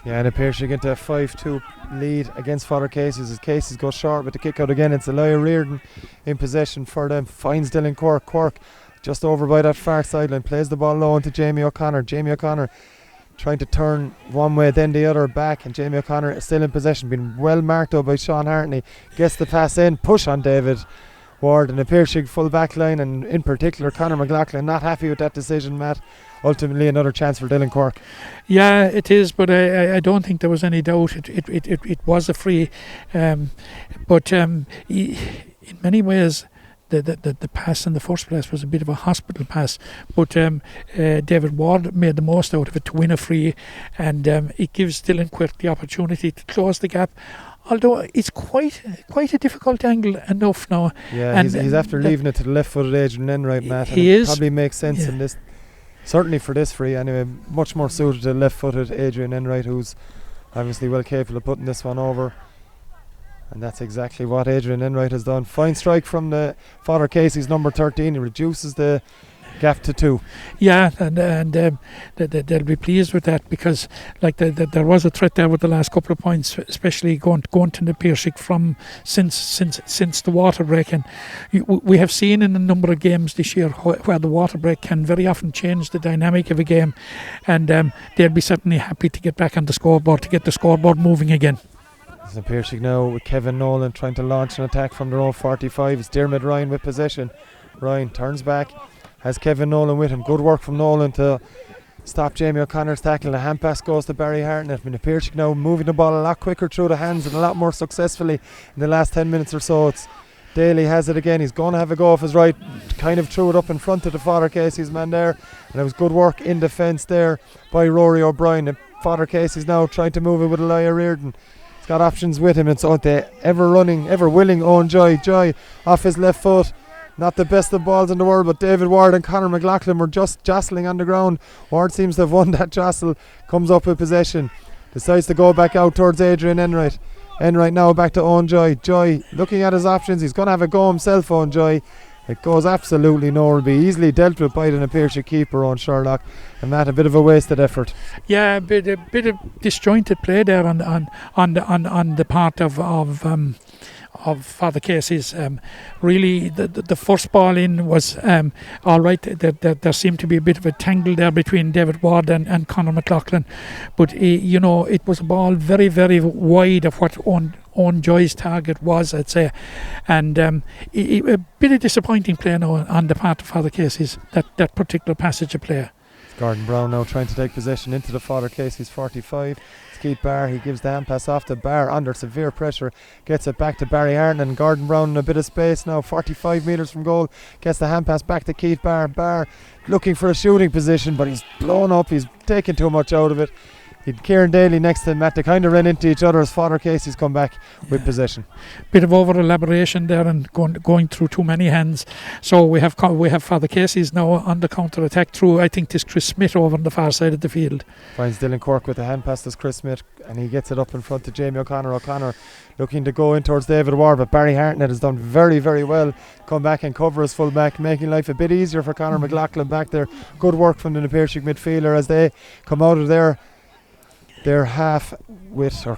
Yeah, and the Piarsaigh get a 5-2 lead against Father Casey's as Casey's go short with the kick out again. It's Elia Reardon in possession for them. Finds Dylan Quirk. Quirk just over by that far sideline, plays the ball low into Jamie O'Connor. Jamie O'Connor trying to turn one way then the other back, and Jamie O'Connor is still in possession, being well marked up by Sean Hartney. Gets the pass in, push on David Ward, and the Piarsaigh full back line, and in particular Conor McLaughlin not happy with that decision, Matt. Ultimately another chance for Dylan Quirk. Yeah, it is, but I don't think there was any doubt it was a free, but in many ways the pass in the first place was a bit of a hospital pass, but David Ward made the most out of it to win a free, and it gives Dylan Quirk the opportunity to close the gap, although it's quite a difficult angle enough now. Yeah, and he's after leaving it to the left-footed Adrian Enright, Matt. He is. Probably makes sense in this, certainly for this free anyway, much more suited to left-footed Adrian Enright, who's obviously well capable of putting this one over. And that's exactly what Adrian Enright has done. Fine strike from the Father Casey's number 13. He reduces the gap to 2. Yeah, and they'll be pleased with that, because there was a threat there with the last couple of points, especially going to the Piarsaigh from since the water break. And we have seen in a number of games this year where the water break can very often change the dynamic of a game, and they'll be certainly happy to get back on the scoreboard, to get the scoreboard moving again. The Piarsaigh now with Kevin Nolan trying to launch an attack from their own 45. It's Dermot Ryan with possession. Ryan turns back, has Kevin Nolan with him. Good work from Nolan to stop Jamie O'Connor's tackle. The hand pass goes to Barry Hartnett. The Piarsaigh now moving the ball a lot quicker through the hands and a lot more successfully in the last 10 minutes or so. It's Daly has it again. He's going to have a go off his right, kind of threw it up in front of the Father Casey's man there, and it was good work in defence there by Rory O'Brien. The Father Casey's now trying to move it with Elia Reardon. Got options with him, and so the ever running, ever willing Owen Joy off his left foot. Not the best of balls in the world, but David Ward and Conor McLaughlin were just jostling on the ground. Ward seems to have won that jostle, comes up with possession, decides to go back out towards Adrian Enright. Enright now back to Owen Joy looking at his options. He's going to have a go himself, Owen Joy. It goes absolutely nowhere. Be easily dealt with by the Piarsaigh keeper on Sherlock, and that a bit of a wasted effort. Yeah, a bit of disjointed play there on the part of of Father Casey's. Really, the first ball in was all right. There seemed to be a bit of a tangle there between David Ward and Conor McLaughlin, but it was a ball very, very wide of what Owen Joy's target was, I'd say, and a bit of disappointing play now on the part of Father Casey's, that particular passage of play. Gordon Brown now trying to take possession into the Father Casey's 45. It's Keith Barr. He gives the hand pass off to Barr under severe pressure. Gets it back to Barry Harton. Gordon Brown in a bit of space now. 45 metres from goal. Gets the hand pass back to Keith Barr. Barr looking for a shooting position, but he's blown up. He's taken too much out of it. He'd Kieran Daly next to Matt. They kind of ran into each other as Father Casey's come back with possession. Bit of over elaboration there and going through too many hands. So we have Father Casey's now on the counter attack through, I think, this Chris Smith over on the far side of the field. Finds Dylan Cork with the hand pass to Chris Smith, and he gets it up in front to Jamie O'Connor. O'Connor looking to go in towards David Ward, but Barry Hartnett has done very, very well. Come back and cover his full back, making life a bit easier for Conor McLaughlin back there. Good work from the Piarsaigh midfielder as they come out of their half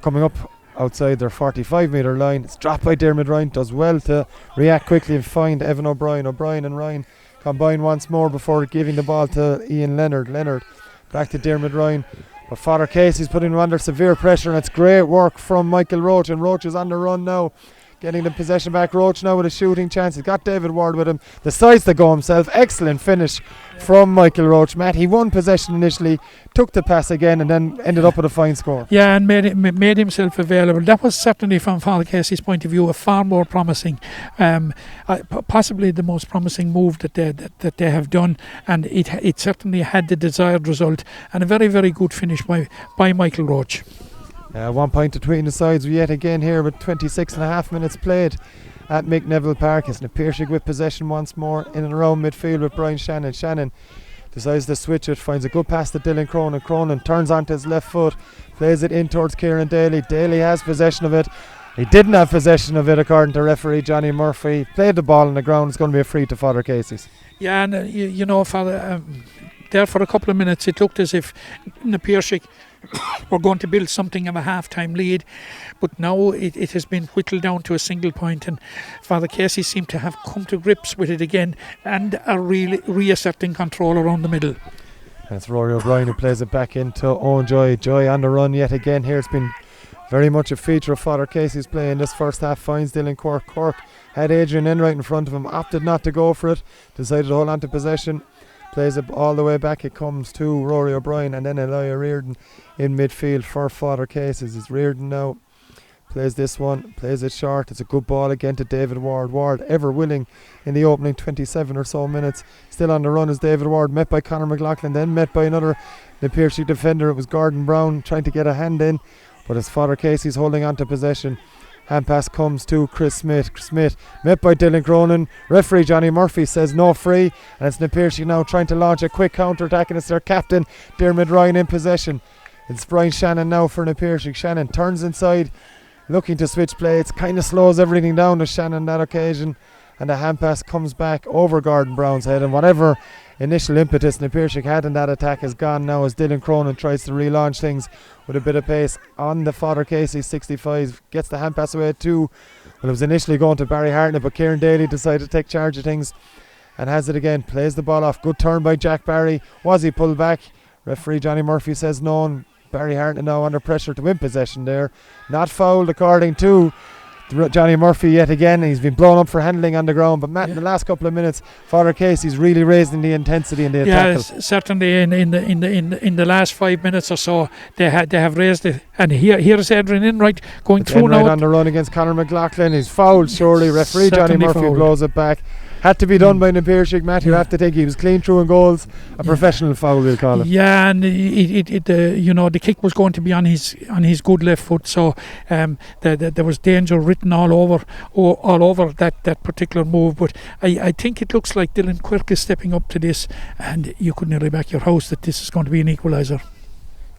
coming up outside their 45 metre line. It's dropped by Dermot Ryan. Does well to react quickly and find Evan O'Brien. O'Brien and Ryan combine once more before giving the ball to Ian Leonard. Leonard back to Dermot Ryan. But Father Casey's putting him under severe pressure, and it's great work from Michael Roach. And Roach is on the run now, getting the possession back. Roach now with a shooting chance. He's got David Ward with him. Decides to go himself. Excellent finish from Michael Roach. Matt, he won possession initially, took the pass again, and then ended up with a fine score. Yeah, and made himself available. That was certainly, from Father Casey's point of view, a far more promising, possibly the most promising move that they have done, and it certainly had the desired result, and a very, very good finish by Michael Roach. 1 point between the sides yet again here with 26.5 minutes played at Mick Neville Park. It's Piarsaigh with possession once more in and around midfield with Brian Shannon. Shannon decides to switch it, finds a good pass to Dylan Cronin. Cronin turns onto his left foot, plays it in towards Kieran Daly. Daly has possession of it. He didn't have possession of it according to referee Johnny Murphy. Played the ball on the ground. It's going to be a free to Father Casey's. Yeah, and Father, there for a couple of minutes it looked as if the Piarsaigh were going to build something of a half-time lead, but now it has been whittled down to a single point, and Father Casey seemed to have come to grips with it again and are really reasserting control around the middle. And it's Rory O'Brien who plays it back into Owen Joy. Joy on the run yet again here. It's been very much a feature of Father Casey's play in this first half. Finds Dylan Cork. Cork had Adrian Enright in front of him, opted not to go for it, decided to hold on to possession. Plays it all the way back. It comes to Rory O'Brien and then Elijah Reardon in midfield for Father Casey's. It's Reardon now. Plays this one. Plays it short. It's a good ball again to David Ward. Ward ever willing in the opening 27 or so minutes. Still on the run is David Ward, met by Conor McLaughlin, then met by another Piarsaigh defender. It was Gordon Brown trying to get a hand in, but as Father Casey's holding on to possession. Hand pass comes to Chris Smith. Smith met by Dylan Cronin. Referee Johnny Murphy says no free, and it's Piarsaigh now trying to launch a quick counter-attack, and it's their captain Dermot Ryan in possession. It's Brian Shannon now for Piarsaigh. Shannon turns inside, looking to switch play. It kind of slows everything down to Shannon that occasion, and the hand pass comes back over Gordon Brown's head, and whatever initial impetus Piarsaigh had in that attack is gone now as Dylan Cronin tries to relaunch things with a bit of pace on the Father Casey 65. Gets the hand pass away too. Well, it was initially going to Barry Hartnett, but Kieran Daly decided to take charge of things and has it again. Plays the ball off. Good turn by Jack Barry. Was he pulled back? Referee Johnny Murphy says no, and Barry Hartnett now under pressure to win possession there. Not fouled according to Johnny Murphy yet again. He's been blown up for handling on the ground, but Matt, in the last couple of minutes Father Casey's really raising the intensity in the attack. Yeah, certainly in the last 5 minutes or so they have raised it, and here's Adrian Enright going through Enright now on the run against Conor McLaughlin. He's fouled surely. Referee Johnny Certainly Murphy fouled. blows it back. Had to be done by Piarsaigh. Matt, you have to think he was clean through in goals. A professional foul, we'll call it. Yeah, and the kick was going to be on his good left foot, so there was danger written all over that particular move. But I think it looks like Dylan Quirk is stepping up to this, and you could nearly back your house that this is going to be an equaliser.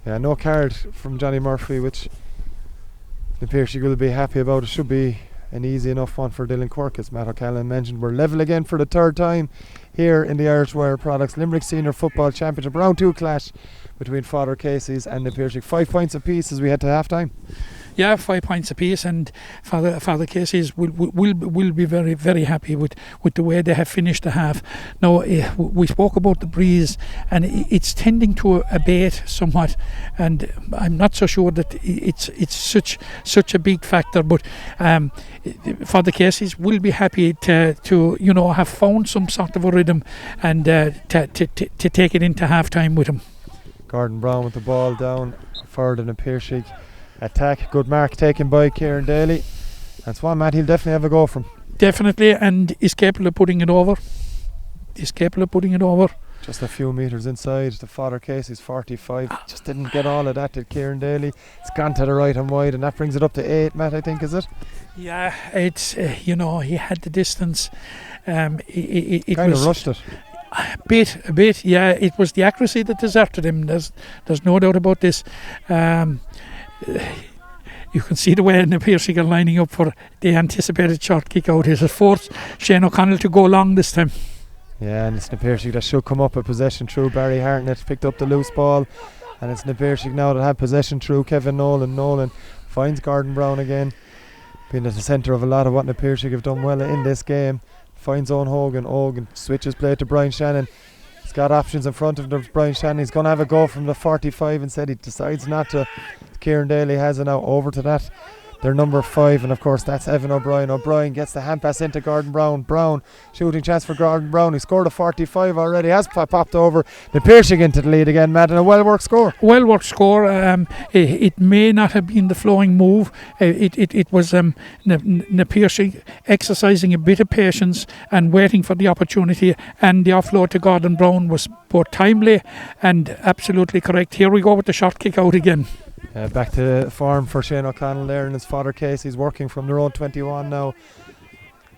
Yeah, no card from Johnny Murphy, which Piarsaigh will be happy about. It should be an easy enough one for Dylan Quirk, as Matt O'Callaghan mentioned. We're level again for the third time here in the Irish Wire Products Limerick Senior Football Championship. Round 2 clash between Father Casey's and Piarsaigh. 5 points apiece as we head to half time. Yeah, 5 points apiece, and Father Casey's will be very, very happy with the way they have finished the half. Now, we spoke about the breeze, and it's tending to abate somewhat, and I'm not so sure that it's such a big factor, but Father Casey's will be happy to have found some sort of a rhythm and to take it into half time with him. Gordon Brown with the ball down forward in a Piarsaigh attack. Good mark taken by Kieran Daly. That's one, Matt, he'll definitely have a go from. Definitely, and is capable of putting it over. Just a few metres inside the Father Casey's 45. Just didn't get all of that, did Kieran Daly. It's gone to the right and wide, and that brings it up to 8, Matt, I think, is it? Yeah, it's he had the distance. It kind of rushed it. A bit, yeah. It was the accuracy that deserted him. There's no doubt about this. You can see the way the Piarsaigh are lining up for the anticipated short kick out. It has forced Shane O'Connell to go long this time. Yeah, and it's Piarsaigh that should come up with possession through Barry Hartnett. Picked up the loose ball, and it's Piarsaigh now that have possession through Kevin Nolan. Nolan finds Gordon Brown again, being at the centre of a lot of what Piarsaigh have done well in this game. Finds Owen Hogan. Hogan switches play to Brian Shannon. He's got options in front of him. Brian Shannon, he's going to have a go from the 45 instead. He decides not to. Kieran Daly has it now over to that. Their number 5, and of course that's Evan O'Brien. O'Brien gets the hand pass into Gordon Brown. Brown, shooting chance for Gordon Brown. He scored a 45 already, has popped over. The Piarsaigh into the lead again, Matt, and a well-worked score. Well-worked score. It may not have been the flowing move. It was Piarsaigh exercising a bit of patience and waiting for the opportunity, and the offload to Gordon Brown was both timely and absolutely correct. Here we go with the short kick out again. Back to form for Shane O'Connell there and his Father Casey's working from their own 21 now.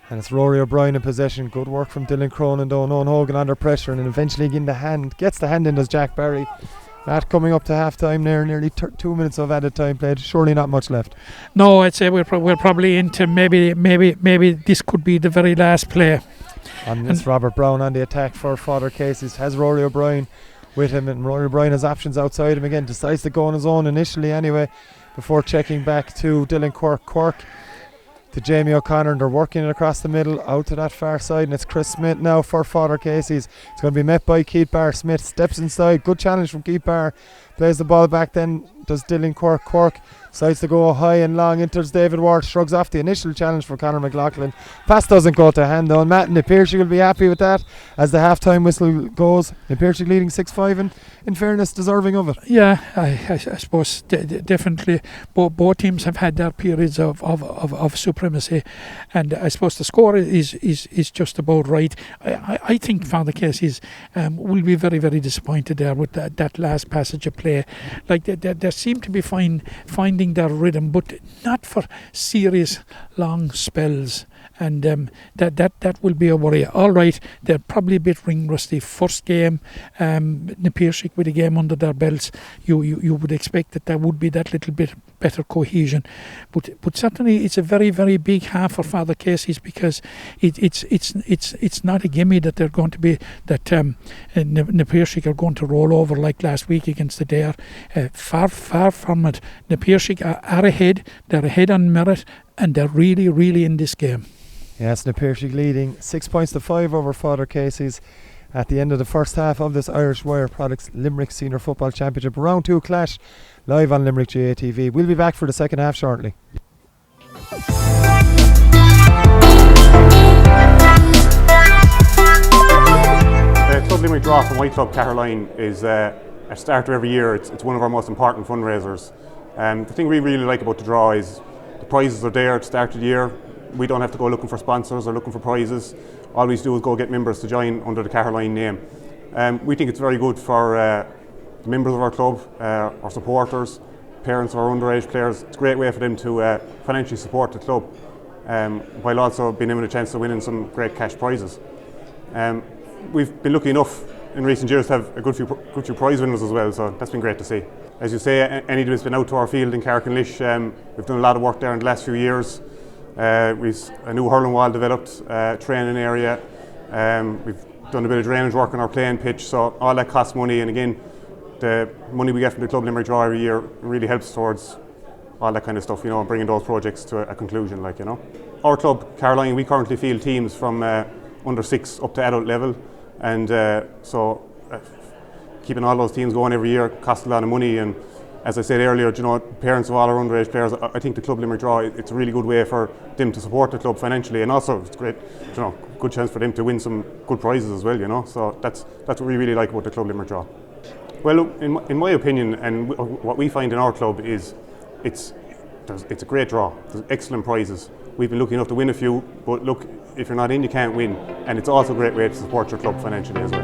And it's Rory O'Brien in possession. Good work from Dylan Cronin though. Owen Hogan under pressure, and then eventually gets the hand in as Jack Barry. Matt, coming up to half time there, nearly 2 minutes of added time played. Surely not much left. No, I'd say we're probably into maybe this could be the very last play. And it's Robert Brown on the attack for Father Casey's. Has Rory O'Brien with him, and Rory O'Brien has options outside him again. Decides to go on his own initially anyway, before checking back to Dylan Quirk to Jamie O'Connor, and they're working it across the middle out to that far side, and it's Chris Smith now for Father Casey's. It's going to be met by Keith Barr. Smith steps inside, good challenge from Keith Barr, plays the ball back, then does Dylan Quirk decides to go high and long, enters David Ward, shrugs off the initial challenge for Conor McLaughlin. Pass doesn't go to hand though, and Matt and Piarsaigh will be happy with that as the half-time whistle goes. Piarsaigh leading 6-5, and in fairness deserving of it. Yeah, I suppose definitely both teams have had their periods of supremacy, and I suppose the score is just about right. I think Father Casey's will be very, very disappointed there with that last passage of play. Like they seem to be finding their rhythm, but not for serious long spells, and that will be a worry. All right, they're probably a bit ring rusty. First game, Piarsaigh with a game under their belts, you would expect that there would be that little bit better cohesion, but certainly it's a very, very big half for Father Casey's, because it's not a gimme that they're going to be that Piarsaigh are going to roll over like last week against the Dare. Far from it. Piarsaigh are ahead. They're ahead on merit, and they're really, really in this game. Yes, Piarsaigh leading 6-5 over Father Casey's at the end of the first half of this Irish Wire Products Limerick Senior Football Championship Round 2 clash live on Limerick GA TV. We'll be back for the second half shortly. The Club Limerick draw from White Club Caherline is at the start of every year. It's one of our most important fundraisers. The thing we really like about the draw is the prizes are there at the start of the year. We don't have to go looking for sponsors or looking for prizes. All we do is go get members to join under the Caherline name. We think it's very good for the members of our club, our supporters, parents of our underage players. It's a great way for them to financially support the club, while also being given a chance of winning some great cash prizes. We've been lucky enough in recent years to have a good few prize winners as well, so that's been great to see. As you say, any that's been out to our field in Carrick-on-Laois, we've done a lot of work there in the last few years. We've a new hurling wall developed, training area. We've done a bit of drainage work on our playing pitch, so all that costs money, and again, the money we get from the Club Limerick draw every year really helps towards all that kind of stuff, and bringing those projects to a conclusion, Our club, Caroline, we currently field teams from under 6 up to adult level, and so keeping all those teams going every year costs a lot of money. And as I said earlier, parents of all our underage players, I think the Club Limerick Draw, it's a really good way for them to support the club financially, and also it's great, good chance for them to win some good prizes as well, so that's what we really like about the Club Limerick Draw. Well, look, in my opinion, and what we find in our club is it's a great draw. There's excellent prizes. We've been lucky enough to win a few, but look, if you're not in, you can't win, and it's also a great way to support your club financially as well,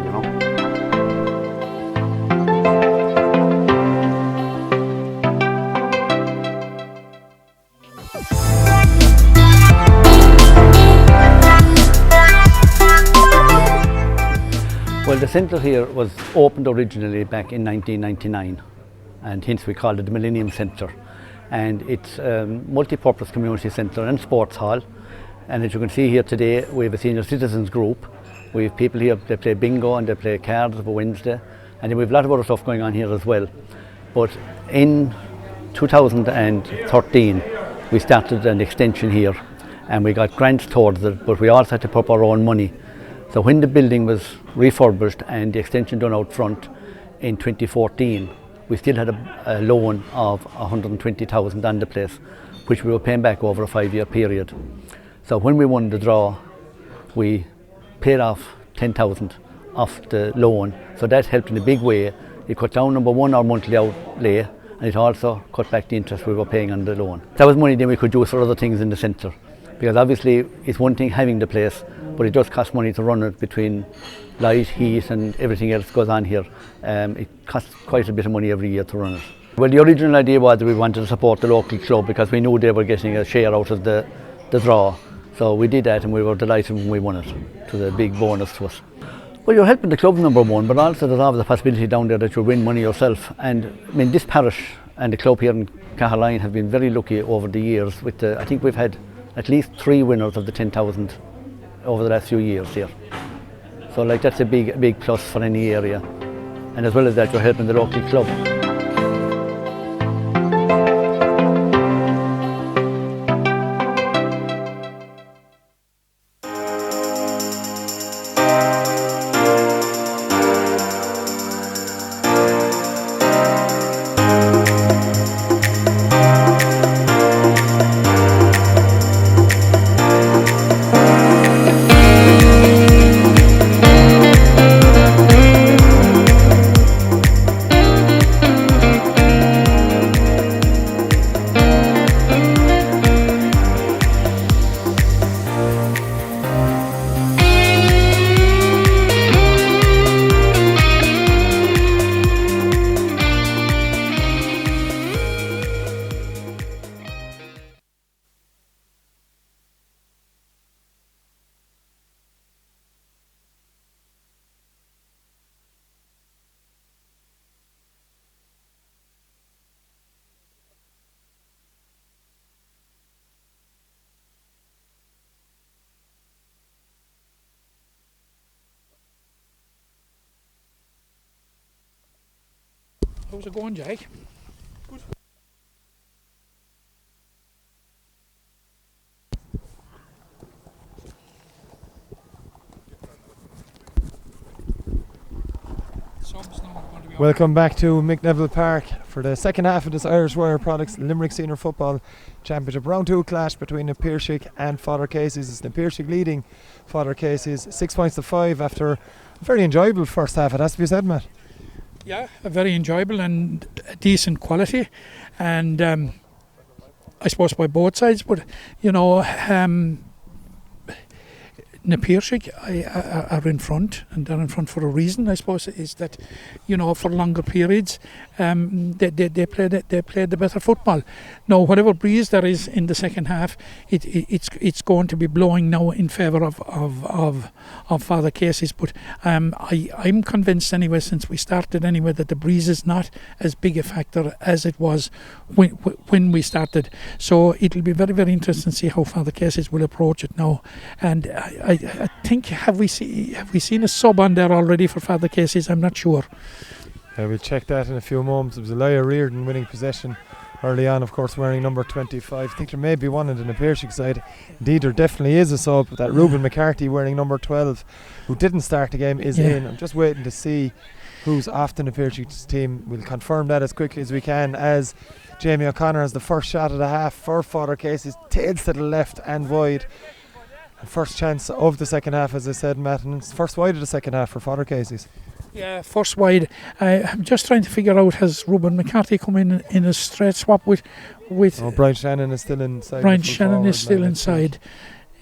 Well, the centre here was opened originally back in 1999, and hence we called it the Millennium Centre. And it's a multi-purpose community centre and sports hall. And as you can see here today, we have a senior citizens group. We have people here, they play bingo and they play cards for Wednesday. And then we have a lot of other stuff going on here as well. But in 2013, we started an extension here, and we got grants towards it, but we also had to put up our own money. So when the building was refurbished and the extension done out front in 2014, we still had a loan of 120,000 on the place, which we were paying back over a 5-year period. So when we won the draw, we paid off 10,000 off the loan. So that helped in a big way. It cut down, number one, our monthly outlay, and it also cut back the interest we were paying on the loan. That was money then we could use for other things in the centre. Because obviously it's one thing having the place, but it does cost money to run it between light, heat and everything else goes on here. It costs quite a bit of money every year to run it. Well, the original idea was that we wanted to support the local club because we knew they were getting a share out of the draw. So we did that, and we were delighted when we won it. It was a big bonus to us. Well, you're helping the club, number one, but also there's always the possibility down there that you'll win money yourself. And I mean, this parish and the club here in Caroline have been very lucky over the years. I think we've had at least 3 winners of the 10,000 over the last few years here. So that's a big plus for any area. And as well as that, you're helping the local club. How's it going, Jake? Good. Welcome back to McNeville Park for the second half of this Irish Wire Products Limerick Senior Football Championship Round 2 clash between the Piarsaigh and Father Casey's. It's the Piarsaigh leading Father Casey's 6 points to 5 after a very enjoyable first half, it has to be said, Matt. Yeah, very enjoyable and decent quality, and I suppose by both sides, but the Piarsaigh are in front, and they're in front for a reason, I suppose, is that, for longer periods, they play the better football. Now, whatever breeze there is in the second half, it's going to be blowing now in favour of Father Casey's. But I'm convinced anyway, since we started anyway, that the breeze is not as big a factor as it was when we started. So it'll be very, very interesting to see how Father Casey's will approach it now. And I think have we seen a sub on there already for Father Casey's? I'm not sure. We'll check that in a few moments. It was Elijah Reardon winning possession early on, of course, wearing number 25. I think there may be one in the Piarsaigh side. Indeed, there definitely is a sub. That Ruben McCarthy wearing number 12, who didn't start the game, is in. I'm just waiting to see who's off the Piarsaigh team. We'll confirm that as quickly as we can, as Jamie O'Connor has the first shot of the half for Father Casey's, tails to the left and wide. And first chance of the second half, as I said, Matt, and it's first wide of the second half for Father Casey's. Yeah, first wide. I'm just trying to figure out, has Ruben McCarthy come in a straight swap with Brian Shannon is still inside. Brian Shannon is still inside.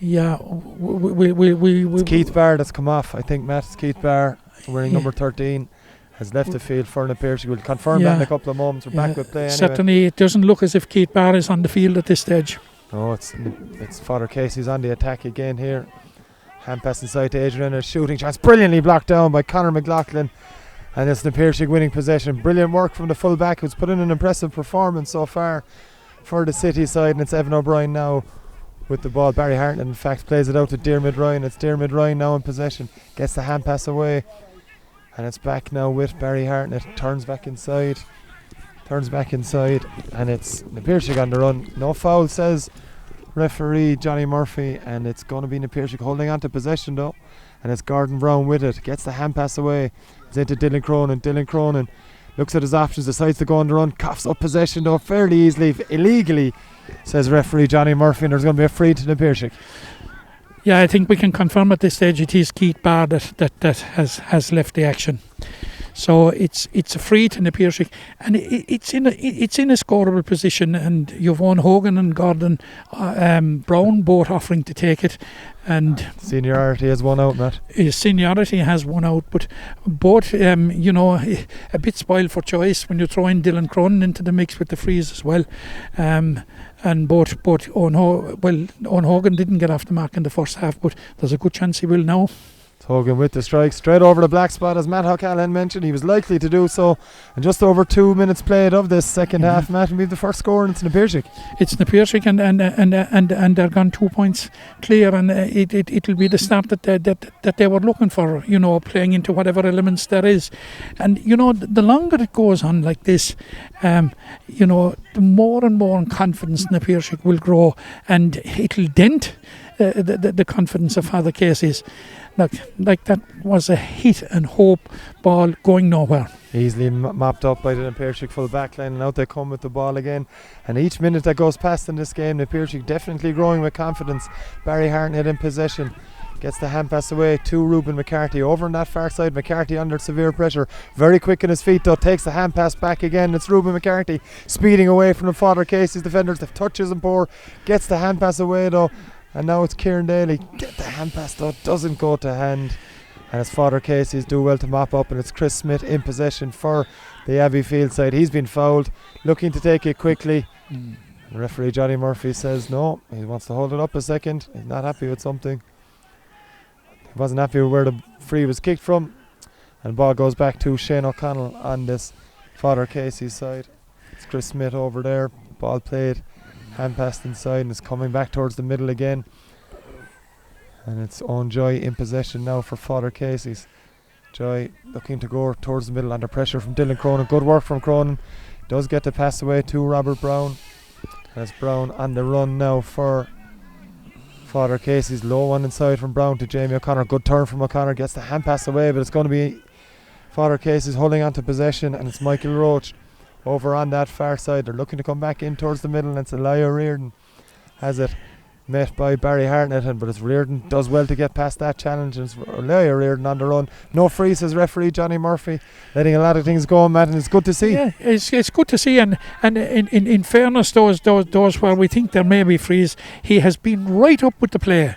Yeah, it's Keith Barr that's come off, I think, Matt. It's Keith Barr wearing number 13 has left the field for the Piarsaigh. We'll confirm that in a couple of moments. We're back with play anyway. Certainly it doesn't look as if Keith Barr is on the field at this stage. No, it's Father Casey's on the attack again here. Hand pass inside to Adrian, a shooting chance brilliantly blocked down by Conor McLaughlin, and it's the Piarsaigh winning possession. Brilliant work from the full back, who's put in an impressive performance so far for the City side, and it's Evan O'Brien now with the ball. Barry Hartnett in fact plays it out to Diarmid Ryan. It's Diarmid Ryan now in possession, gets the hand pass away, and it's back now with Barry Hartnett. Turns back inside, and it's the Piarsaigh on the run. No foul, says referee Johnny Murphy, and it's going to be the Piarsaigh holding on to possession though, and it's Gordon Brown with it, gets the hand pass away. It's into Dylan Cronin. Dylan Cronin looks at his options, decides to go on the run, coughs up possession though fairly easily, illegally, says referee Johnny Murphy, and there's going to be a free to the Piarsaigh. Yeah, I think we can confirm at this stage it is Keith Barr that has left the action. So it's a free to the Piarsaigh, and it's in a scoreable position, and you've won Hogan and Gordon Brown both offering to take it, and seniority has won out, Matt. Seniority has won out, but both a bit spoiled for choice when you throw in Dylan Cronin into the mix with the frees as well, and both Owen Hogan didn't get off the mark in the first half, but there's a good chance he will now. Hogan with the strike straight over the black spot, as Matt O'Callaghan mentioned. He was likely to do so, and just over 2 minutes played of this second half, Matt, and we have the first score, and it's the Piarsaigh. It's the Piarsaigh, and they're gone 2 points clear, and it'll be the start that they were looking for, playing into whatever elements there is. And the longer it goes on like this, the more and more confidence in the Piarsaigh will grow, and it'll dent the confidence of Father Casey's. Like that was a hit and hope ball going nowhere. Easily mopped up by the Piarsaigh full back line, and out they come with the ball again. And each minute that goes past in this game, the Piarsaigh definitely growing with confidence. Barry Hartnett in possession, gets the hand pass away to Ruben McCarthy over on that far side. McCarthy under severe pressure, very quick on his feet though, takes the hand pass back again. It's Ruben McCarthy speeding away from the Father Casey's defenders. The touch isn't poor, gets the hand pass away though. And now it's Kieran Daly. Get the hand pass though, doesn't go to hand. And it's Father Casey's do well to mop up, and it's Chris Smith in possession for the Abbey Field side. He's been fouled, looking to take it quickly. The referee Johnny Murphy says no, he wants to hold it up a second. He's not happy with something. He wasn't happy with where the free was kicked from. And the ball goes back to Shane O'Connell on this Father Casey's side. It's Chris Smith over there, ball played. Hand passed inside, and it's coming back towards the middle again. And it's Owen Joy in possession now for Father Casey's. Joy looking to go towards the middle under pressure from Dylan Cronin. Good work from Cronin. Does get the pass away to Robert Brown. And it's Brown on the run now for Father Casey's. Low one inside from Brown to Jamie O'Connor. Good turn from O'Connor. Gets the hand pass away, but it's going to be Father Casey's holding on to possession, and it's Michael Roach over on that far side. They're looking to come back in towards the middle, and it's Elia Reardon has it, met by Barry Hartnett, but it's Reardon does well to get past that challenge, and it's Elia Reardon on the run. No free, says referee Johnny Murphy, letting a lot of things go, Matt, and it's good to see. Yeah, it's good to see, and in fairness, those where we think there may be frees, he has been right up with the play.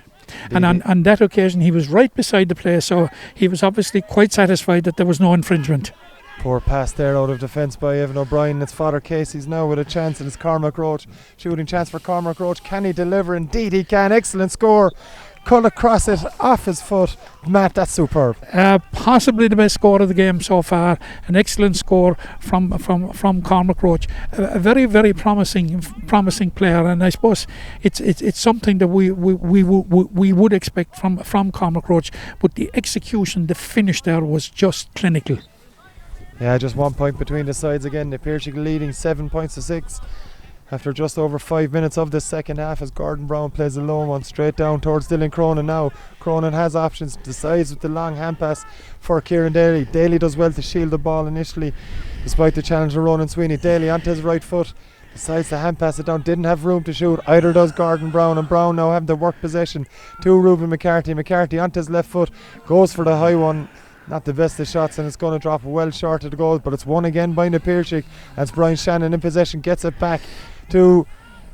And on that occasion he was right beside the play, so he was obviously quite satisfied that there was no infringement. Poor pass there out of defence by Evan O'Brien. It's Father Casey's now with a chance, and it's Cormac Roach. Shooting chance for Cormac Roach. Can he deliver? Indeed he can. Excellent score. Cut across it off his foot. Matt, that's superb. Possibly the best score of the game so far. An excellent score from Cormac Roach. A very, very promising player, and I suppose it's something that we would expect from Cormac Roach. But the execution, the finish there was just clinical. Yeah, just 1 point between the sides again. The Piarsaigh leading 7 points to 6 after just over 5 minutes of the second half, as Gordon Brown plays a low one straight down towards Dylan Cronin now. Cronin has options, decides with the long hand pass for Kieran Daly. Daly does well to shield the ball initially despite the challenge of Ronan Sweeney. Daly onto his right foot, decides to hand pass it down, didn't have room to shoot, either does Gordon Brown, and Brown now having to work possession to Reuben McCarthy. McCarthy onto his left foot, goes for the high one. Not the best of shots, and it's going to drop well short of the goal, but it's won again by the Piarsaigh as Brian Shannon in possession gets it back to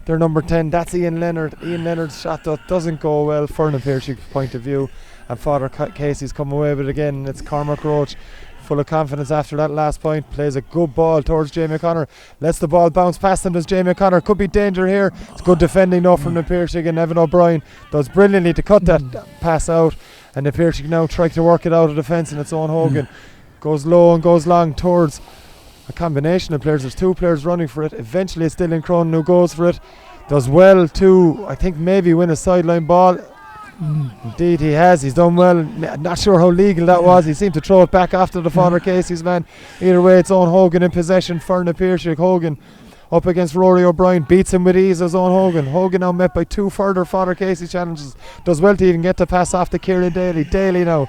their number 10. That's Ian Leonard. Ian Leonard's shot doesn't go well for the Piarsaigh point of view, and Father Casey's come away with it again. It's Cormac Roach, full of confidence after that last point, plays a good ball towards Jamie O'Connor, lets the ball bounce past him. Does Jamie O'Connor, could be danger here. It's good defending though from the Piarsaigh, and Evan O'Brien does brilliantly to cut that pass out, and the Piarsaigh now try to work it out of defence, and it's Owen Hogan goes low and goes long towards a combination of players. There's two players running for it. Eventually it's Dylan Cronin who goes for it, does well to, I think, maybe win a sideline ball. Indeed he has, he's done well. Not sure how legal that was. He seemed to throw it back after the Father Casey's man. Either way, it's Owen Hogan in possession for the Piarsaigh. Hogan up against Rory O'Brien, beats him with ease as Owen Hogan. Hogan now met by two further Father Casey challenges, does well to even get the pass off to Kieran Daly. Daly now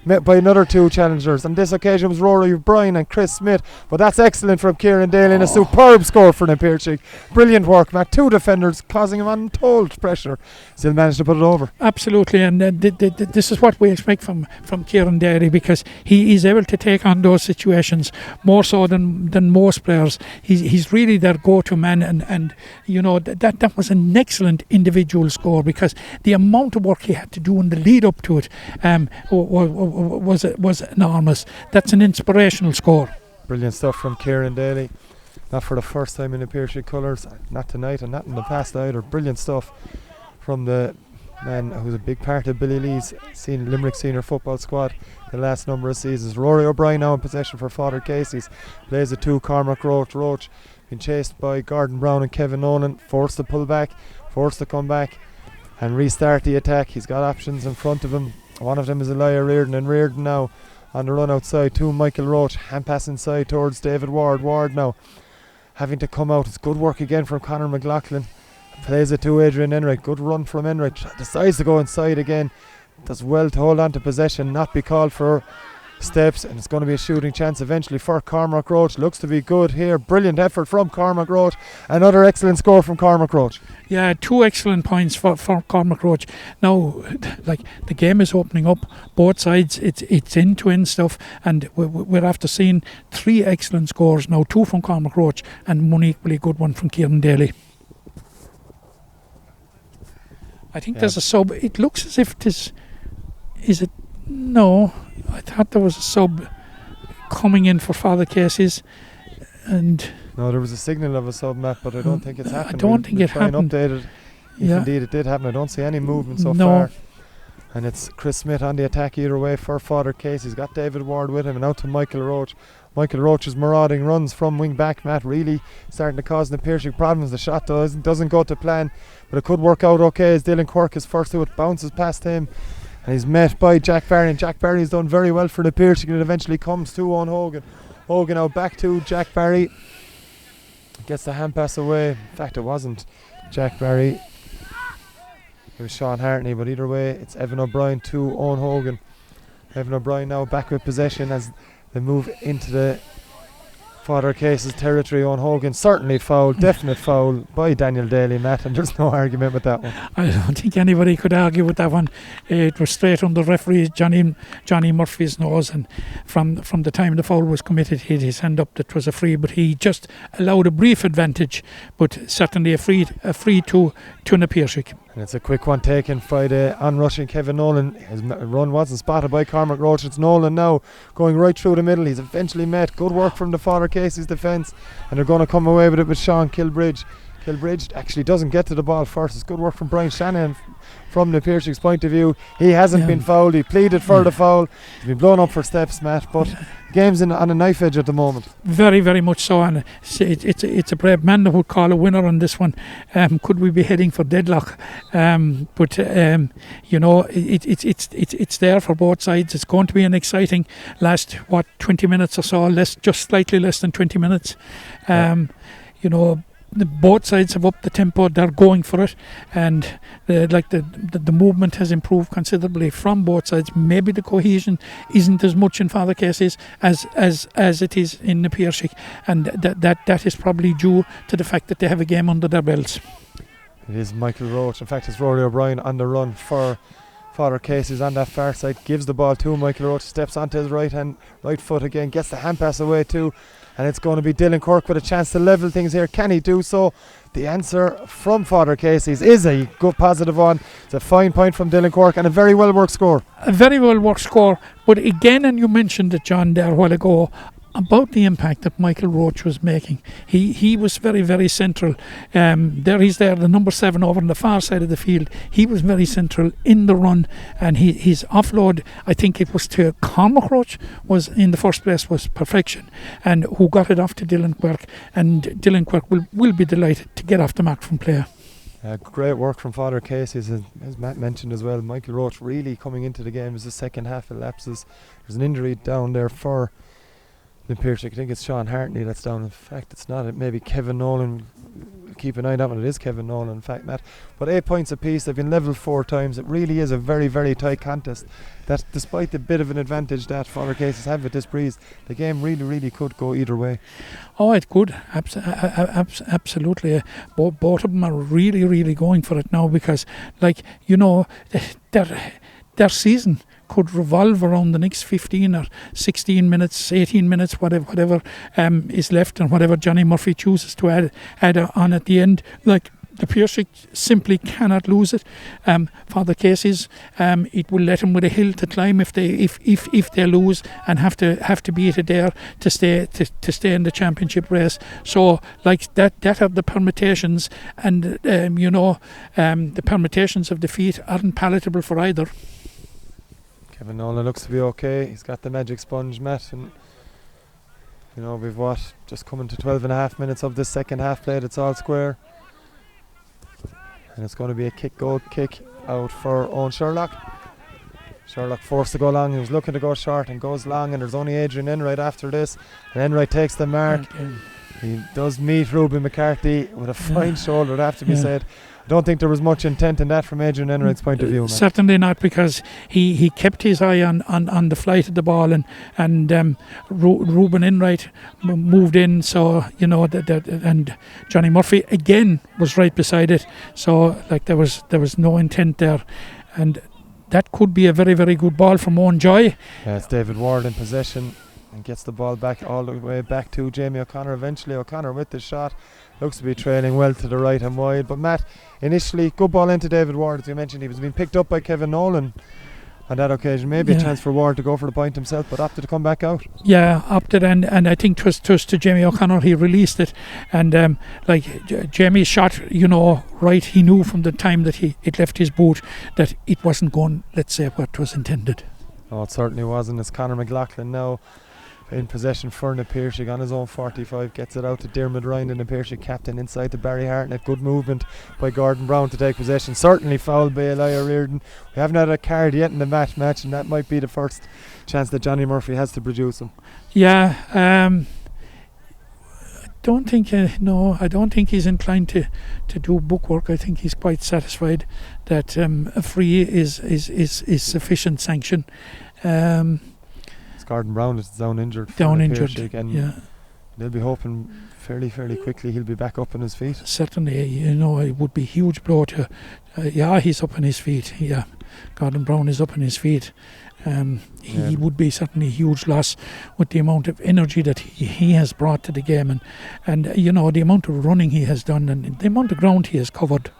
met by another two challengers, and this occasion was Rory O'Brien and Chris Smith, but that's excellent from Kieran Daly and a superb score for the Piarsaigh. Brilliant work, Matt. Two defenders causing him untold pressure, still managed to put it over. Absolutely, and this is what we expect from Kieran Daly, because he is able to take on those situations more so than most players. He's really their go-to man, and you know that was an excellent individual score, because the amount of work he had to do in the lead up to it was enormous. That's an inspirational score. Brilliant stuff from Kieran Daly, not for the first time in the Piarsaigh colours, not tonight and not in the past either. Brilliant stuff from the man who's a big part of Billy Lee's Limerick senior football squad the last number of seasons. Rory O'Brien now in possession for Father Casey's, plays it to Cormac Roach. Roach being chased by Gordon Brown and Kevin Nolan, forced to pull back, forced to come back and restart the attack. He's got options in front of him. One of them is Elijah Reardon, and Reardon now on the run outside to Michael Roach, hand pass inside towards David Ward. Ward now having to come out. It's good work again from Conor McLaughlin, plays it to Adrian Enright. Good run from Enright, decides to go inside again, does well to hold on to possession, not be called for steps, and it's going to be a shooting chance eventually for Cormac Roach. Looks to be good here. Brilliant effort from Cormac Roach. Another excellent score from Cormac Roach. Yeah, two excellent points for Cormac Roach. Now, like, the game is opening up both sides. It's end-to-end stuff, and we're after seeing three excellent scores now, two from Cormac Roach and one equally good one from Kieran Daly. I think there's a sub. It looks as if this is it. No, I thought there was a sub coming in for Father Casey's, and no, there was a signal of a sub, Matt, but I don't think it's happened. I don't think it happened. Updated if indeed it did happen. I don't see any movement so far. And it's Chris Smith on the attack either way for Father Casey. He's got David Ward with him, and out to Michael Roach. Michael Roach's marauding runs from wing back, Matt, really starting to cause the Piarsaigh problems. The shot doesn't go to plan, but it could work out okay as Dylan Quirk is first to it, bounces past him, and he's met by Jack Barry, and Jack Barry's done very well for the Piarsaigh, and it eventually comes to Owen Hogan. Hogan now back to Jack Barry, gets the hand pass away. In fact, it wasn't Jack Barry, it was Sean Hartney, but either way it's Evan O'Brien to Owen Hogan. Evan O'Brien now back with possession as they move into the Father Case's territory. Owen Hogan certainly foul, definite foul by Daniel Daly, Matt, and there's no argument with that one. I don't think anybody could argue with that one. It was straight under referee Johnny Murphy's nose, and from the time the foul was committed, he had his hand up that was a free, but he just allowed a brief advantage, but certainly a free to the Piarsaigh. And it's a quick one taken by the onrushing Kevin Nolan. His run wasn't spotted by Cormac Roach. It's Nolan now going right through the middle. He's eventually met. Good work from the Father Casey's defence, and they're going to come away with it with Sean Kilbridge. Kilbridge actually doesn't get to the ball first. It's good work from Brian Shanahan from the Piarsaigh point of view. He hasn't been fouled. He pleaded for the foul. He's been blown up for steps, Matt, but the game's on a knife edge at the moment. Very, very much so, and it's a brave man that would call a winner on this one. Could we be heading for deadlock? But you know, it's there for both sides. It's going to be an exciting last 20 minutes or so, just slightly less than 20 minutes. You know, both sides have upped the tempo. They're going for it, and the movement has improved considerably from both sides. Maybe the cohesion isn't as much in Father Casey's as it is in the Piarsaigh, and that is probably due to the fact that they have a game under their belts. It is Michael Roach. In fact, it's Rory O'Brien on the run for Father Casey's on that far side. Gives the ball to Michael Roach. Steps onto his right foot again. Gets the hand pass away too. And it's going to be Dylan Quirk with a chance to level things here. Can he do so? The answer from Father Casey's is a good positive one. It's a fine point from Dylan Quirk and a very well worked score. A very well worked score. But again, and you mentioned it, John, there a while ago, about the impact that Michael Roach was making. He was very, very central. He's there, the number 7 over on the far side of the field. He was very central in the run, and his offload, I think it was to Cormac Roach, was in the first place, was perfection, and who got it off to Dylan Quirk, and Dylan Quirk will be delighted to get off the mark from player. Great work from Father Casey's, as Matt mentioned as well. Michael Roach really coming into the game as the second half elapses. There's an injury down there for the Piarsaigh. I think it's Sean Hartney that's down. In fact, it's not. It may be Kevin Nolan. Keep an eye on that one. It is Kevin Nolan, in fact, Matt. But 8 points apiece. They've been level 4 times. It really is a very, very tight contest. That despite the bit of an advantage that Father Casey's have with this breeze, the game really, really could go either way. Oh, it could. Absolutely. Both of them are really, really going for it now because, like, you know, their season could revolve around the next 15 or 16 minutes, 18 minutes, whatever is left, and whatever Johnny Murphy chooses to add on at the end. Like, the Piarsaigh simply cannot lose it. Father Casey's, it will let them with a hill to climb if they lose and have to beat it there to stay in the championship race. So, like, that are the permutations, and the permutations of defeat aren't palatable for either. Kevin Nolan looks to be okay. He's got the magic sponge, Matt, and you know, we've just coming to 12.5 minutes of this second half played. It's all square, and it's going to be a goal kick out for Owen Sherlock. Sherlock forced to go long. He was looking to go short and goes long, and there's only Adrian Enright after this, and Enright takes the mark. He does meet Ruben McCarthy with a fine shoulder, it have to be said. I don't think there was much intent in that from Adrian Enright's point of view, man. Certainly not, because he kept his eye on the flight of the ball, and Ruben Enright moved in, so you know and Johnny Murphy again was right beside it, so like there was no intent there, and that could be a very, very good ball from Owen Joy. It's David Ward in possession and gets the ball back all the way back to Jamie O'Connor. Eventually O'Connor with the shot looks to be trailing well to the right and wide, but Matt, initially good ball into David Ward. As you mentioned, he was being picked up by Kevin Nolan on that occasion. Maybe a chance for Ward to go for the point himself, but opted to come back out. Yeah, opted, and I think 'twas to Jamie O'Connor. He released it, and Jamie shot, right. He knew from the time that it left his boot that it wasn't going, let's say, what was intended. No, it certainly wasn't. It's Conor McLaughlin now in possession for the Piarsaigh on his own 45, gets it out to Dermot Ryan, and the Piarsaigh captain inside to Barry Hartnett. Good movement by Gordon Brown to take possession. Certainly fouled by Elijah Reardon. We haven't had a card yet in the match, and that might be the first chance that Johnny Murphy has to produce him. Yeah, I don't think he's inclined to do bookwork. I think he's quite satisfied that a free is sufficient sanction. Gordon Brown is down injured, and they'll be hoping fairly quickly he'll be back up on his feet. Certainly, it would be a huge blow to he's up on his feet. Yeah, Gordon Brown is up on his feet. He would be certainly a huge loss with the amount of energy that he has brought to the game, and the amount of running he has done and the amount of ground he has covered.